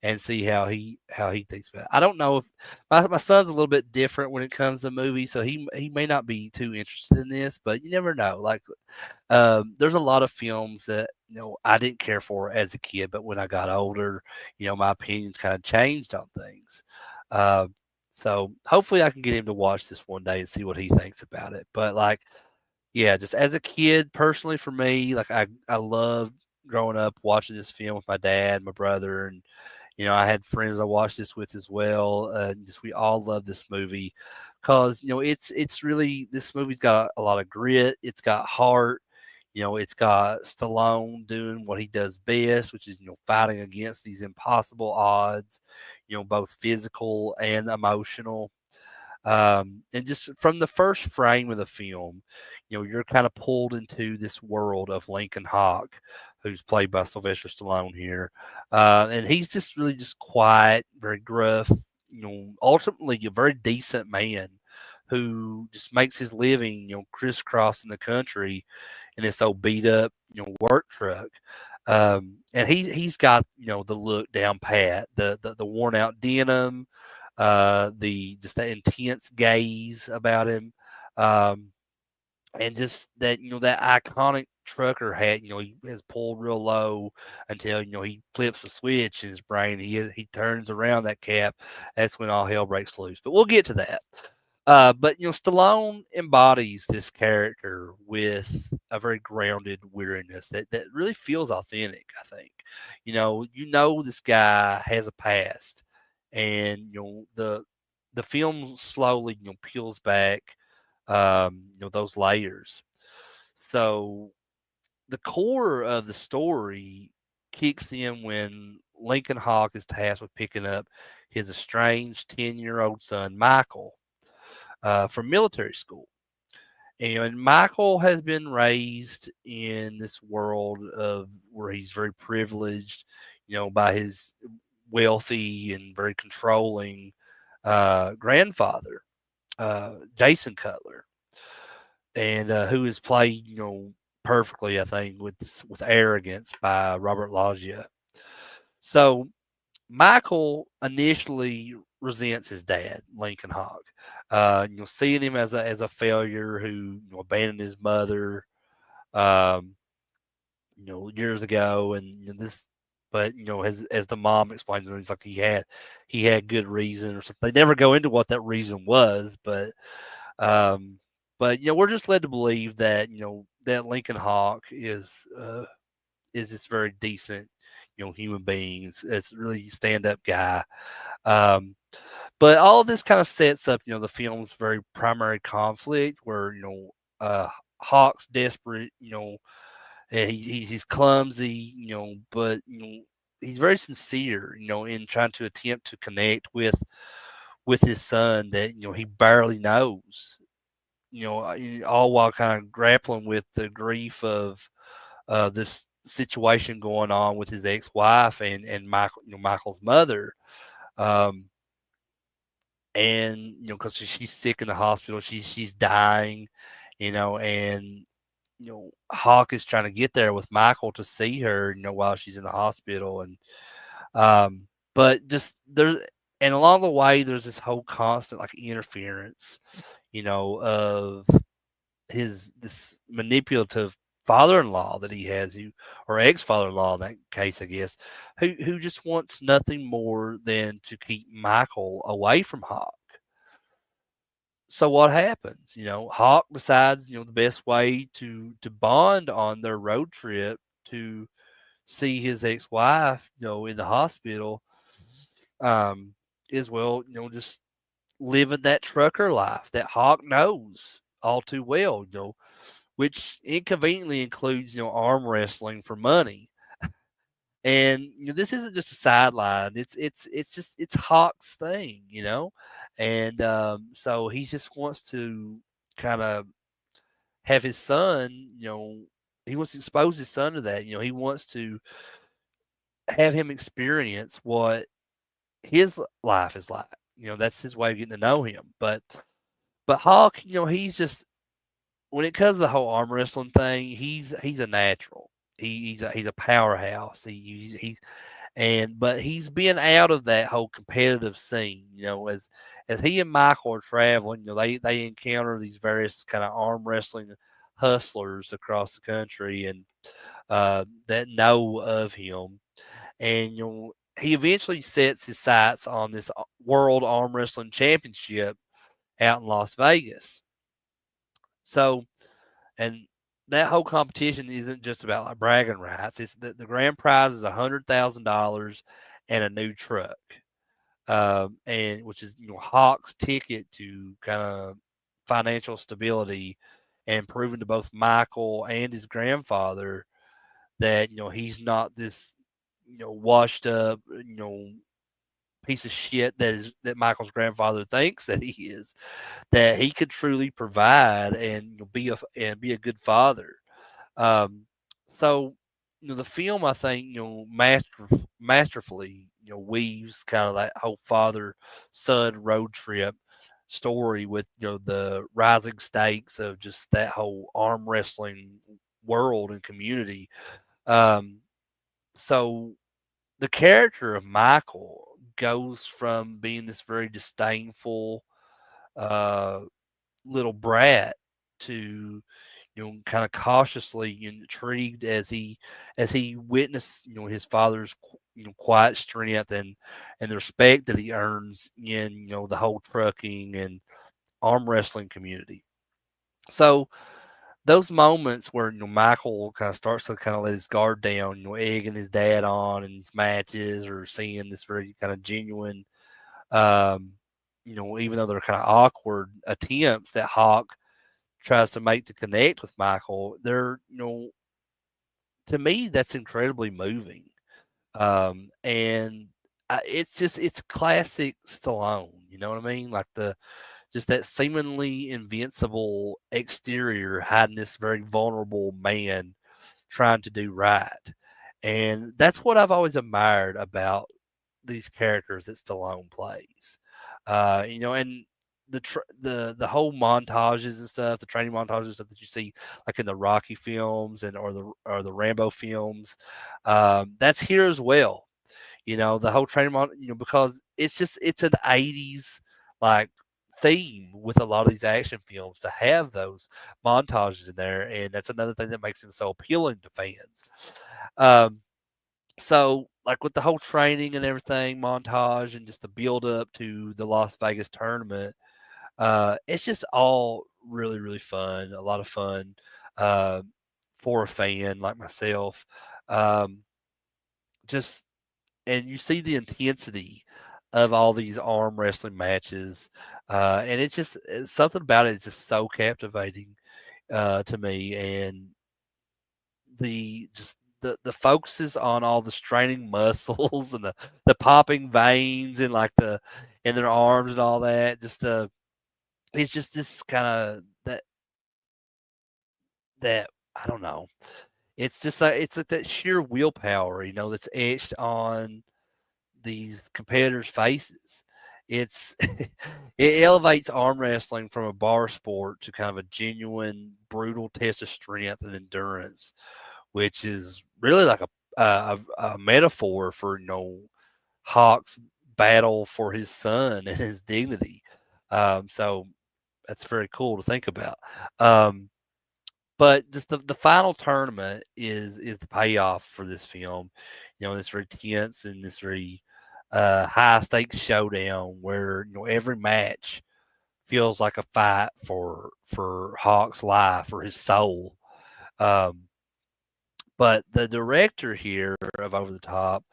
and see how he thinks about it. I don't know if my son's a little bit different when it comes to movies, so he may not be too interested in this, but you never know. Like there's a lot of films that I didn't care for as a kid, but when I got older, my opinions kind of changed on things. Uh, so hopefully I can get him to watch this one day and see what he thinks about it. But like, yeah, just as a kid, personally for me, like I loved growing up watching this film with my dad, my brother, and I had friends I watched this with as well. Just we all love this movie because it's really this movie's got a lot of grit. It's got heart. It's got Stallone doing what he does best, which is fighting against these impossible odds. Both physical and emotional. And just from the first frame of the film, you're kind of pulled into this world of Lincoln Hawk, who's played by Sylvester Stallone here. And he's just really just quiet, very gruff, ultimately a very decent man who just makes his living, crisscrossing the country in this old beat up, work truck. And he's got, the look down pat, the worn out denim, the just that intense gaze about him, um, and just that that iconic trucker hat. He has pulled real low until he flips a switch in his brain. He turns around that cap. That's when all hell breaks loose. But we'll get to that. But Stallone embodies this character with a very grounded weariness that really feels authentic. I think, this guy has a past, and the film slowly peels back, those layers. So the core of the story kicks in when Lincoln Hawk is tasked with picking up his estranged 10-year-old son Michael from military school. And Michael has been raised in this world of where he's very privileged, by his wealthy and very controlling grandfather, Jason Cutler, and who is played, perfectly, I think, with arrogance by Robert Loggia. So Michael initially resents his dad, Lincoln Hawk. Seeing him as a failure who abandoned his mother, um, years ago, and this. But as the mom explains, he's like he had good reason or something. They never go into what that reason was, um, but we're just led to believe that that Lincoln Hawk is this very decent human being. It's really stand up guy. Um, but all of this kind of sets up, the film's very primary conflict where, Hawk's desperate, and he's clumsy, but, he's very sincere, in trying to attempt to connect with his son that, he barely knows. all while kind of grappling with the grief of this situation going on with his ex-wife and Michael, Michael's mother. Um, and because she's sick in the hospital, she's dying, and Hawk is trying to get there with Michael to see her, while she's in the hospital, and um, but just there, and along the way, there's this whole constant like interference, of this manipulative father-in-law that he has, who or ex-father-in-law in that case, I guess, who just wants nothing more than to keep Michael away from Hawk. So what happens? Hawk decides, the best way to bond on their road trip to see his ex-wife, in the hospital, um, is well, just living that trucker life that Hawk knows all too well, which inconveniently includes, arm wrestling for money. And this isn't just a sideline. It's Hawk's thing, and so he just wants to kind of have his son, he wants to expose his son to that. He wants to have him experience what his life is like. That's his way of getting to know him. But Hawk, he's just when it comes to the whole arm wrestling thing, he's a natural. He's a powerhouse. But he's been out of that whole competitive scene. As he and Michael are traveling, they encounter these various kind of arm wrestling hustlers across the country and that know of him. And he eventually sets his sights on this World Arm Wrestling Championship out in Las Vegas. So, and that whole competition isn't just about like bragging rights. It's the grand prize is $100,000 and a new truck, and which is Hawk's ticket to kind of financial stability and proving to both Michael and his grandfather that he's not this washed up piece of shit that Michael's grandfather thinks that he is, that he could truly provide and be a good father. Um, so the film, I think, masterfully weaves kind of that whole father son road trip story with the rising stakes of just that whole arm wrestling world and community. Um, so the character of Michael goes from being this very disdainful uh, little brat to kind of cautiously intrigued as he witnessed his father's quiet strength and the respect that he earns in the whole trucking and arm wrestling community. So those moments where Michael kind of starts to kind of let his guard down, egging his dad on in his matches, or seeing this very kind of genuine, um, even though they're kind of awkward attempts that Hawk tries to make to connect with Michael, they're to me that's incredibly moving, and it's classic Stallone. You know what I mean? Like the just that seemingly invincible exterior hiding this very vulnerable man trying to do right. And that's what I've always admired about these characters that Stallone plays. And the whole montages and stuff, the training montages and stuff that you see like in the Rocky films or the Rambo films, that's here as well. The whole training because it's an 80s like theme with a lot of these action films to have those montages in there, and that's another thing that makes them so appealing to fans. Um, so like with the whole training and everything montage and just the build up to the Las Vegas tournament, it's just all really really fun, a lot of fun uh, for a fan like myself. Um, just and you see the intensity of all these arm wrestling matches, and it's something about it is just so captivating to me, and the focuses on all the straining muscles and the popping veins and like in their arms and all that. It's just this kind of that I don't know. It's like that sheer willpower, that's etched on these competitors' faces. It's it elevates arm wrestling from a bar sport to kind of a genuine, brutal test of strength and endurance, which is really like a metaphor for Hawk's battle for his son and his dignity. So that's very cool to think about. Um, but just the final tournament is the payoff for this film. This very tense and this very high stakes showdown where every match feels like a fight for Hawk's life or his soul. Um, but the director here of Over the Top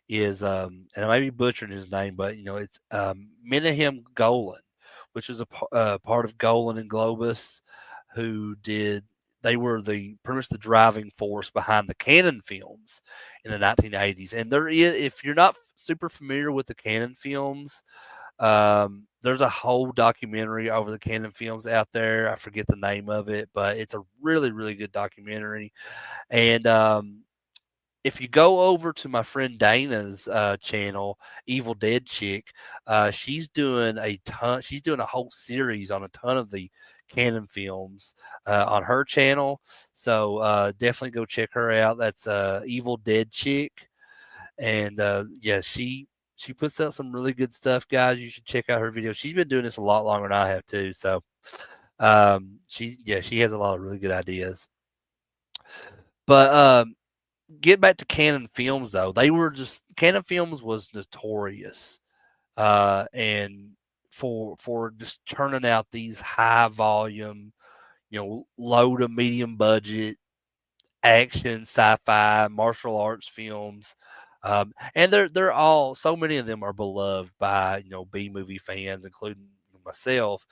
is and I may be butchering his name, but it's Menahem Golan, which is part of Golan and Globus, who did they were the pretty much the driving force behind the Cannon films in the 1980s. And there is, if you're not super familiar with the Cannon films, there's a whole documentary over the Cannon films out there. I forget the name of it, but it's a really, really good documentary. And if you go over to my friend Dana's channel, Evil Dead Chick, she's doing a ton. She's doing a whole series on a ton of the Canon films on her channel. So definitely go check her out. That's Evil Dead Chick, and yeah, she puts out some really good stuff, guys. You should check out her videos. She's been doing this a lot longer than I have too. So she has a lot of really good ideas. But get back to Canon Films though. Canon Films was notorious, and for just turning out these high volume, low to medium budget action, sci-fi, martial arts films. And they're all so many of them are beloved by B movie fans, including myself.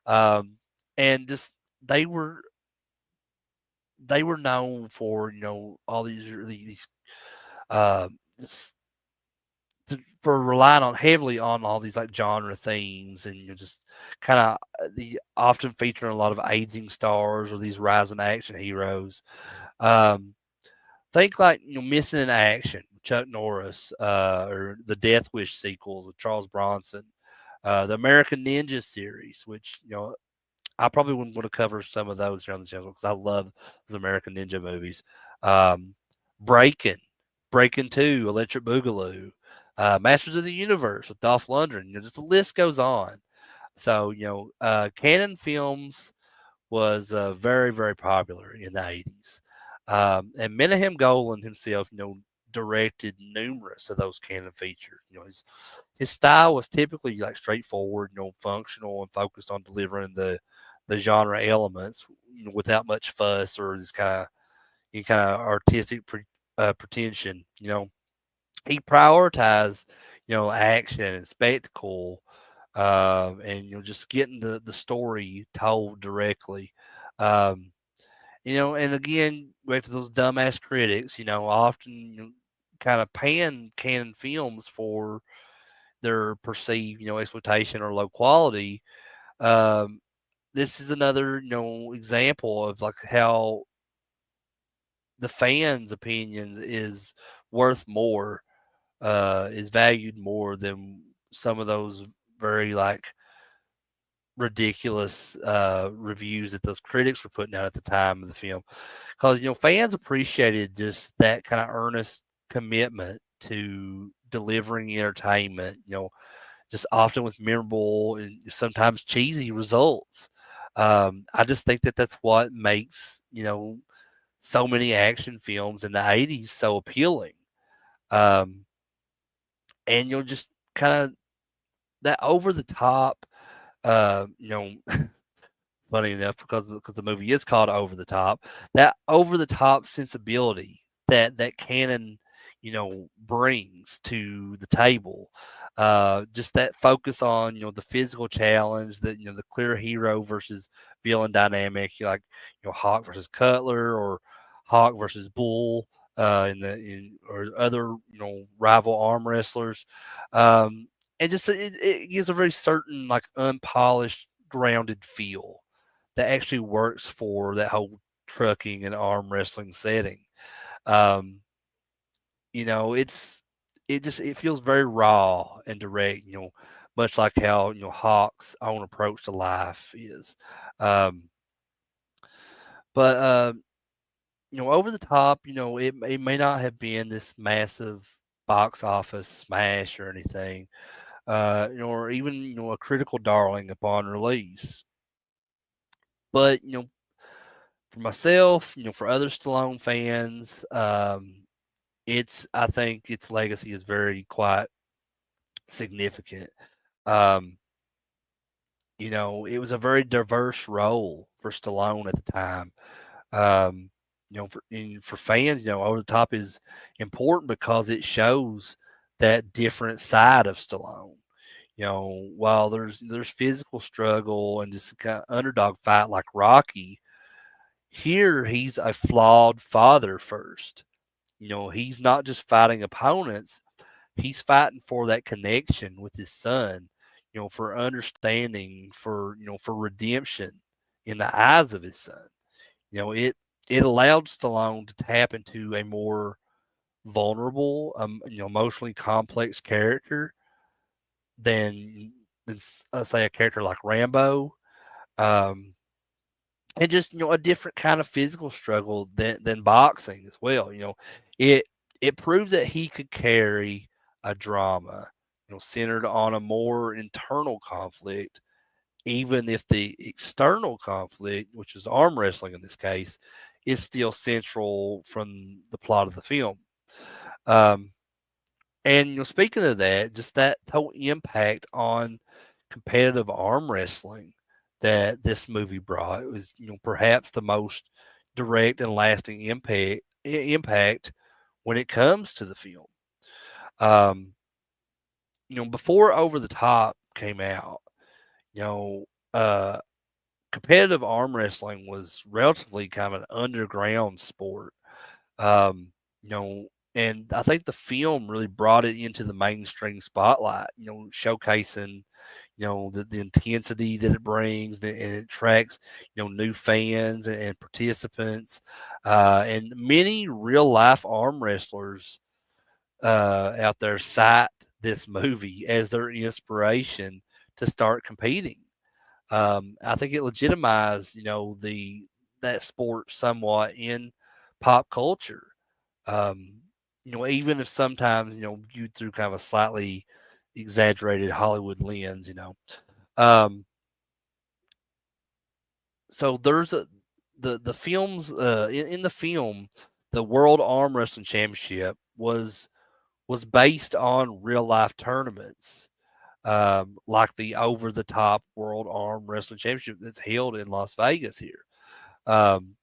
Um, and just they were they were known for all these uh, for relying on heavily on all these like genre themes and just kind of the often featuring a lot of aging stars or these rising action heroes. Um, think like Missing in Action, Chuck Norris, or the Death Wish sequels with Charles Bronson, the American Ninja series, which I probably wouldn't want to cover some of those here on the channel because I love those American Ninja movies. Um, Breaking, Breaking 2, Electric Boogaloo, Masters of the Universe with Dolph Lundgren. Just the list goes on. So, Canon Films was very, very popular in the 80s. And Menahem Golan himself, directed numerous of those Canon features. His style was typically like straightforward, functional and focused on delivering the genre elements without much fuss or this kind of artistic pretension. He prioritized action and spectacle, and just getting the story told directly. Um, and again, back to those dumbass critics, often kind of pan Canon films for their perceived exploitation or low quality. Um, this is another example of like how the fans' opinions worth more, is valued more than some of those very like ridiculous reviews that those critics were putting out at the time of the film, because fans appreciated just that kind of earnest commitment to delivering entertainment. Just often with memorable and sometimes cheesy results. I just think that that's what makes so many action films in the '80s so appealing. Um, and just kind of that over the top, uh, you know, funny enough, because the movie is called Over the Top, that over the top sensibility that Canon, brings to the table. Just that focus on the physical challenge, that the clear hero versus villain dynamic, like Hawk versus Cutler or Hawk versus Bull, or other rival arm wrestlers. And just it gives a very certain like unpolished, grounded feel that actually works for that whole trucking and arm wrestling setting. Um, it feels very raw and direct. Much like how Hawk's own approach to life is. Um, but over the top, it may not have been this massive box office smash or anything, or even a critical darling upon release. But for myself, for other Stallone fans, I think its legacy is very quite significant. Um, it was a very diverse role for Stallone at the time. Um, for fans, Over the Top is important because it shows that different side of Stallone. While there's physical struggle and this kind of underdog fight like Rocky, here he's a flawed father first. He's not just fighting opponents, he's fighting for that connection with his son, for understanding, for redemption in the eyes of his son. It allowed Stallone to tap into a more vulnerable, emotionally complex character than say a character like Rambo, um, and just a different kind of physical struggle than boxing as well. It it proved that he could carry a drama, centered on a more internal conflict, even if the external conflict, which is arm wrestling in this case, is still central from the plot of the film. Um, and speaking of that, just that whole impact on competitive arm wrestling that this movie brought was, perhaps the most direct and lasting impact when it comes to the film. Um, before Over the Top came out, you know, uh, competitive arm wrestling was relatively kind of an underground sport. Um, you know, and I think the film really brought it into the mainstream spotlight, showcasing, the intensity that it brings and it attracts, new fans and participants. And many real life arm wrestlers out there cite this movie as their inspiration to start competing. I think it legitimized, that sport somewhat in pop culture. Um, even if sometimes, viewed through kind of a slightly exaggerated Hollywood lens. Um, so there's the films in the film, the World Arm Wrestling Championship was based on real life tournaments, like the Over the Top World Arm Wrestling Championship that's held in Las Vegas here. Um,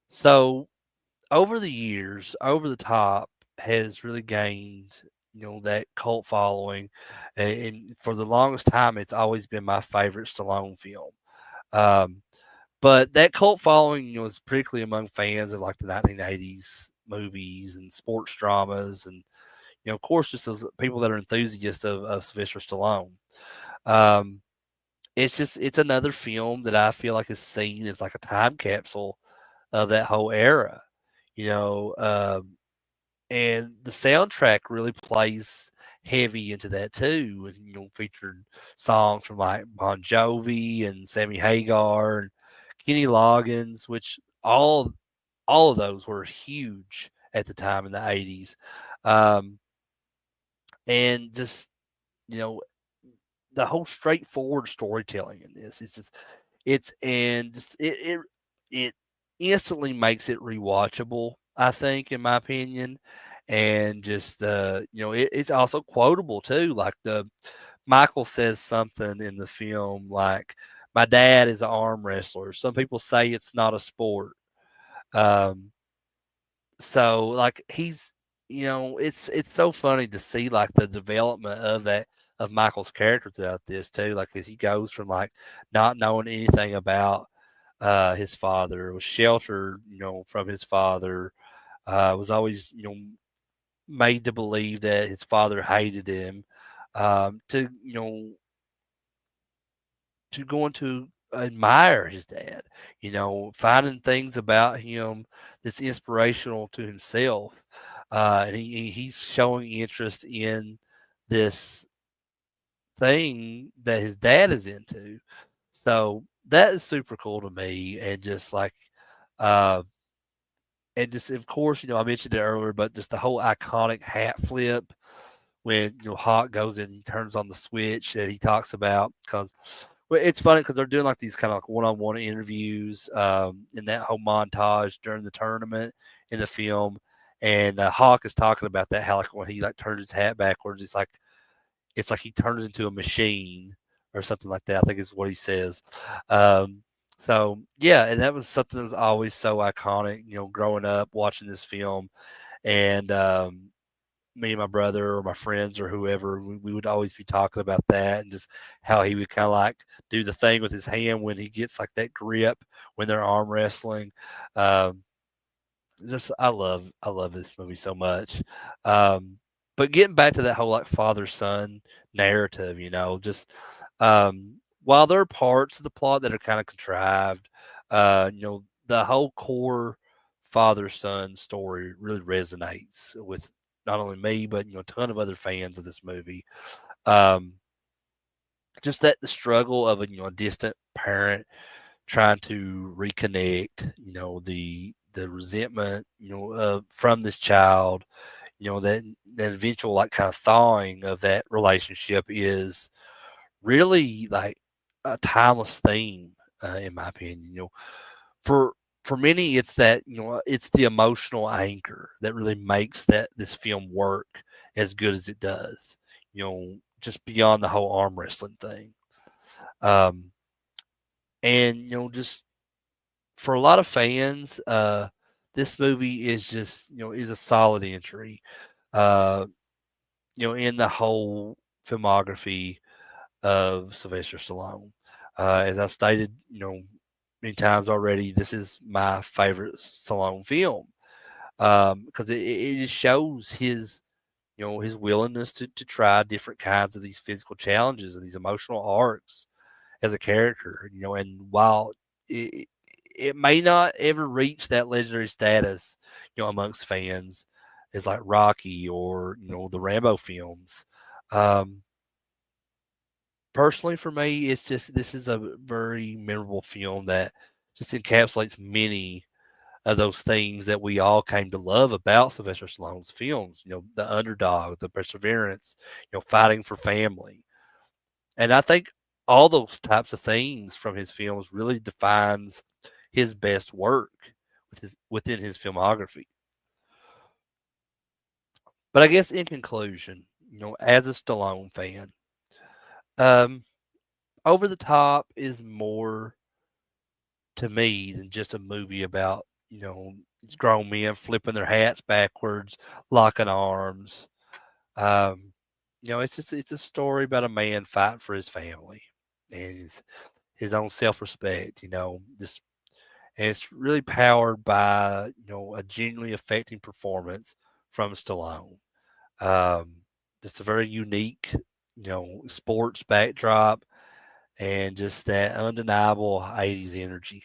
so over the years, Over the Top has really gained, that cult following, and for the longest time, it's always been my favorite Stallone film. Um, but that cult following, is particularly among fans of like the 1980s movies and sports dramas, and of course, just those people that are enthusiasts of Sylvester Stallone. Um, it's another film that I feel like is seen as like a time capsule of that whole era, you know. And the soundtrack really plays heavy into that too, and featured songs from like Bon Jovi and Sammy Hagar and Kenny Loggins, which all of those were huge at the time in the 80s. Um, and just you know the whole straightforward storytelling in this is just it's and just it instantly makes it rewatchable, I think, in my opinion. And just it's also quotable too, like the Michael says something in the film like, my dad is an arm wrestler, some people say it's not a sport. um so like it's so funny to see like the development of Michael's character throughout this too. Like as he goes from like not knowing anything about his father, was sheltered, from his father, was always, made to believe that his father hated him, to going to admire his dad, finding things about him that's inspirational to himself. And he's showing interest in this thing that his dad is into. So that is super cool to me. Uh, and just, of course, I mentioned it earlier, but just the whole iconic hat flip when, Hawk goes in and he turns on the switch that he talks about. Because well, it's funny because they're doing like these kind of like one-on-one interviews in that whole montage during the tournament in the film. And Hawk is talking about that, how like when he like turns his hat backwards, it's like he turns into a machine or something like that. I think is what he says. Um, so yeah, and that was something that was always so iconic. Growing up watching this film, and me and my brother or my friends or whoever, we would always be talking about that and just how he would kind of like do the thing with his hand when he gets like that grip when they're arm wrestling. Um, just I love this movie so much. Um, but getting back to that whole like father son narrative, while there are parts of the plot that are kind of contrived, the whole core father son story really resonates with not only me but a ton of other fans of this movie. Um, just that the struggle of a distant parent trying to reconnect, the resentment, from this child, that eventual like kind of thawing of that relationship is really like a timeless theme, in my opinion. For for many, it's that it's the emotional anchor that really makes that this film work as good as it does. Just beyond the whole arm wrestling thing. Um, and just for a lot of fans, this movie is just is a solid entry. Uh, in the whole filmography of Sylvester Stallone. As I've stated, many times already, this is my favorite Stallone film because it just shows his willingness to try different kinds of these physical challenges and these emotional arcs as a character, and while it, it may not ever reach that legendary status, amongst fans as like Rocky or, the Rambo films. Um, Personally for me, it's just this is a very memorable film that just encapsulates many of those things that we all came to love about Sylvester Stallone's films. The underdog, the perseverance, fighting for family, and I think all those types of things from his films really defines his best work within his filmography. But I guess in conclusion, as a Stallone fan, um, Over the Top is more to me than just a movie about grown men flipping their hats backwards, locking arms. Um, it's a story about a man fighting for his family and his own self respect. This and it's really powered by a genuinely affecting performance from Stallone. Um, just a very unique sports backdrop and just that undeniable 80s energy.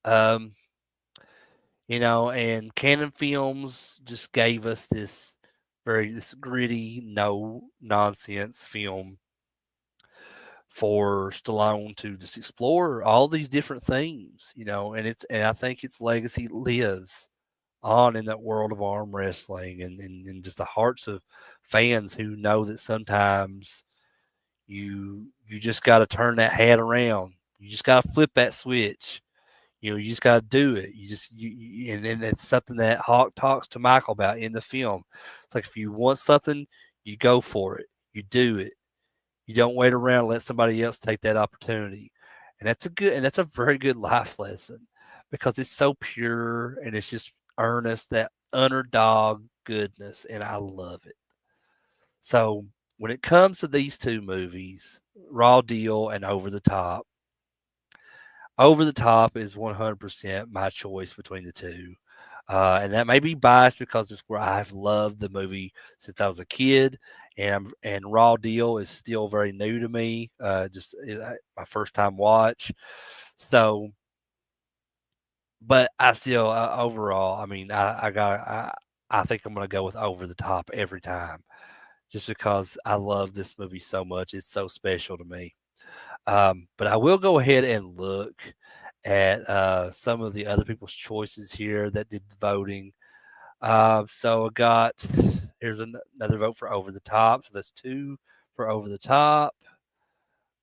Um, and Canon Films just gave us this gritty, no nonsense film for Stallone to just explore all these different themes, and I think its legacy lives on in that world of arm wrestling and just the hearts of fans who know that sometimes you just got to turn that hat around. You just got to flip that switch. You just got to do it. And it's something that Hawk talks to Michael about in the film. It's like if you want something, you go for it. You do it. You don't wait around and let somebody else take that opportunity. And that's a very good life lesson because it's so pure and it's just earnest, that underdog goodness, and I love it. So when it comes to these two movies, Raw Deal and Over the Top is 100% my choice between the two. And that may be biased because it's where I've loved the movie since I was a kid. and Raw Deal is still very new to me. My first time watch. So, but I still overall, I mean, I think I'm gonna go with Over the Top every time, just because I love this movie so much. It's so special to me. But I will go ahead and look at some of the other people's choices here that did the voting. So I got here's another vote for Over the Top. So that's two for Over the Top.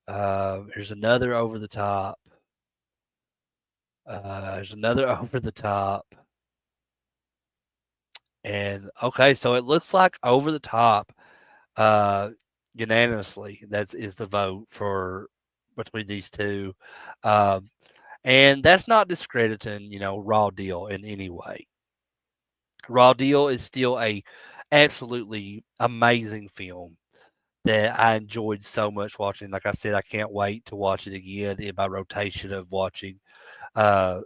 Here's another Over the Top. There's another Over the Top. And okay, so it looks like Over the Top uh, unanimously that is the vote for between these two. Um, and that's not discrediting, Raw Deal in any way. Raw Deal is still a absolutely amazing film that I enjoyed so much watching. Like I said, I can't wait to watch it again in my rotation of watching uh,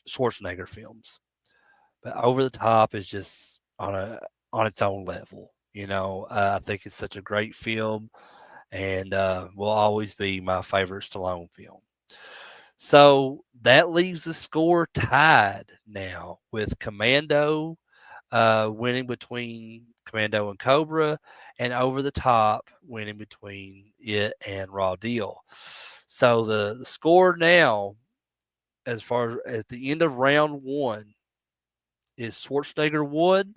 Schwarzenegger films. But Over the Top is just on its own level. I think it's such a great film, and will always be my favorite Stallone film. So that leaves the score tied now with Commando winning between Commando and Cobra, and Over the Top winning between it and Raw Deal. So the score now, as far as at the end of round one, is Schwarzenegger won,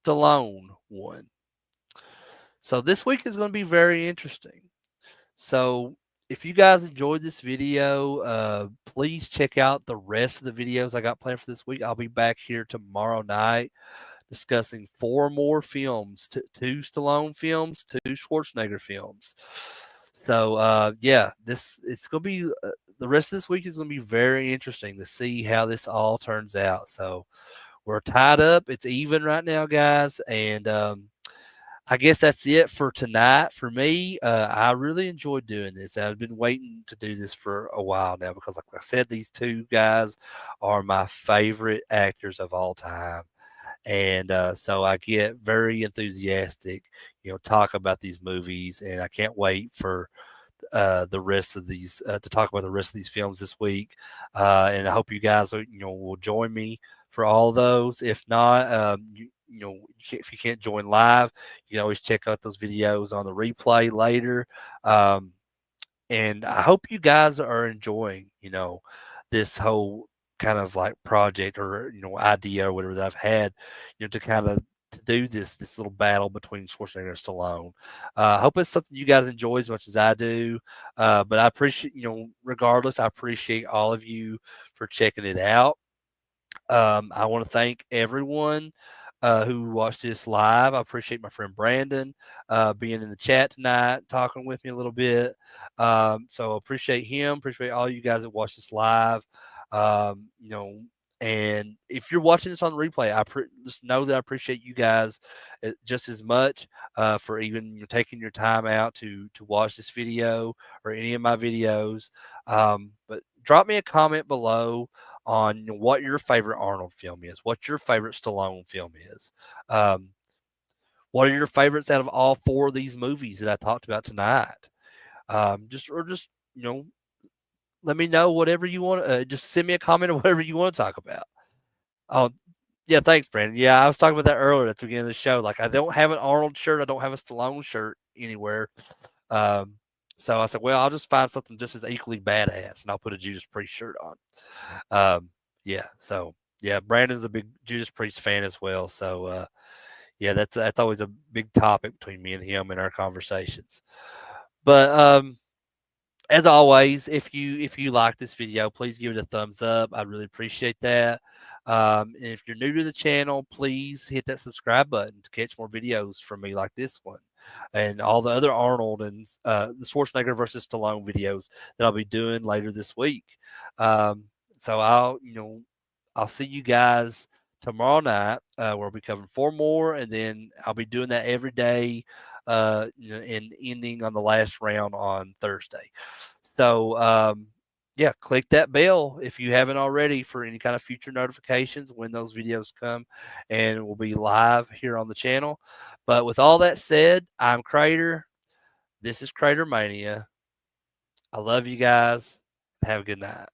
Stallone won. So this week is going to be very interesting. So if you guys enjoyed this video, please check out the rest of the videos I got planned for this week. I'll be back here tomorrow night discussing four more films, two Stallone films, two Schwarzenegger films. So yeah, this it's gonna be the rest of this week is gonna be very interesting to see how this all turns out. So we're tied up. It's even right now, guys, and I guess that's it for tonight for me. I really enjoyed doing this. I've been waiting to do this for a while now because, like I said, these two guys are my favorite actors of all time. And so I get very enthusiastic, talk about these movies, and I can't wait for the rest of these to talk about the rest of these films this week. And I hope you guys will join me for all those. If not, if you can't join live, you can always check out those videos on the replay later. Um, and I hope you guys are enjoying, this whole kind of like project or idea or whatever that I've had, to kind of to do this little battle between Schwarzenegger and Stallone. I hope it's something you guys enjoy as much as I do. But I appreciate, regardless, I appreciate all of you for checking it out. I want to thank everyone who watched this live. I appreciate my friend Brandon being in the chat tonight, talking with me a little bit. So appreciate him. Appreciate all you guys that watched this live. Um, you know, and if you're watching this on the replay, just know that I appreciate you guys just as much for even taking your time out to watch this video or any of my videos. But drop me a comment below on what your favorite Arnold film is, what your favorite Stallone film is. Um, what are your favorites out of all four of these movies that I talked about tonight? Just let me know whatever you want. Just send me a comment on whatever you want to talk about. Oh, yeah, thanks, Brandon. Yeah, I was talking about that earlier at the beginning of the show. Like, I don't have an Arnold shirt. I don't have a Stallone shirt anywhere. Um, so I said, well, I'll just find something just as equally badass, and I'll put a Judas Priest shirt on. Yeah, so yeah, Brandon's a big Judas Priest fan as well. So yeah, that's always a big topic between me and him in our conversations. But as always, if you like this video, please give it a thumbs up. I really appreciate that. And if you're new to the channel, please hit that subscribe button to catch more videos from me like this one and all the other Arnold and the Schwarzenegger versus Stallone videos that I'll be doing later this week. So I'll see you guys tomorrow night where we'll be covering four more, and then I'll be doing that every day and ending on the last round on Thursday. So, yeah, click that bell if you haven't already for any kind of future notifications when those videos come, and we'll be live here on the channel. But with all that said, I'm Crater. This is Crater Mania. I love you guys. Have a good night.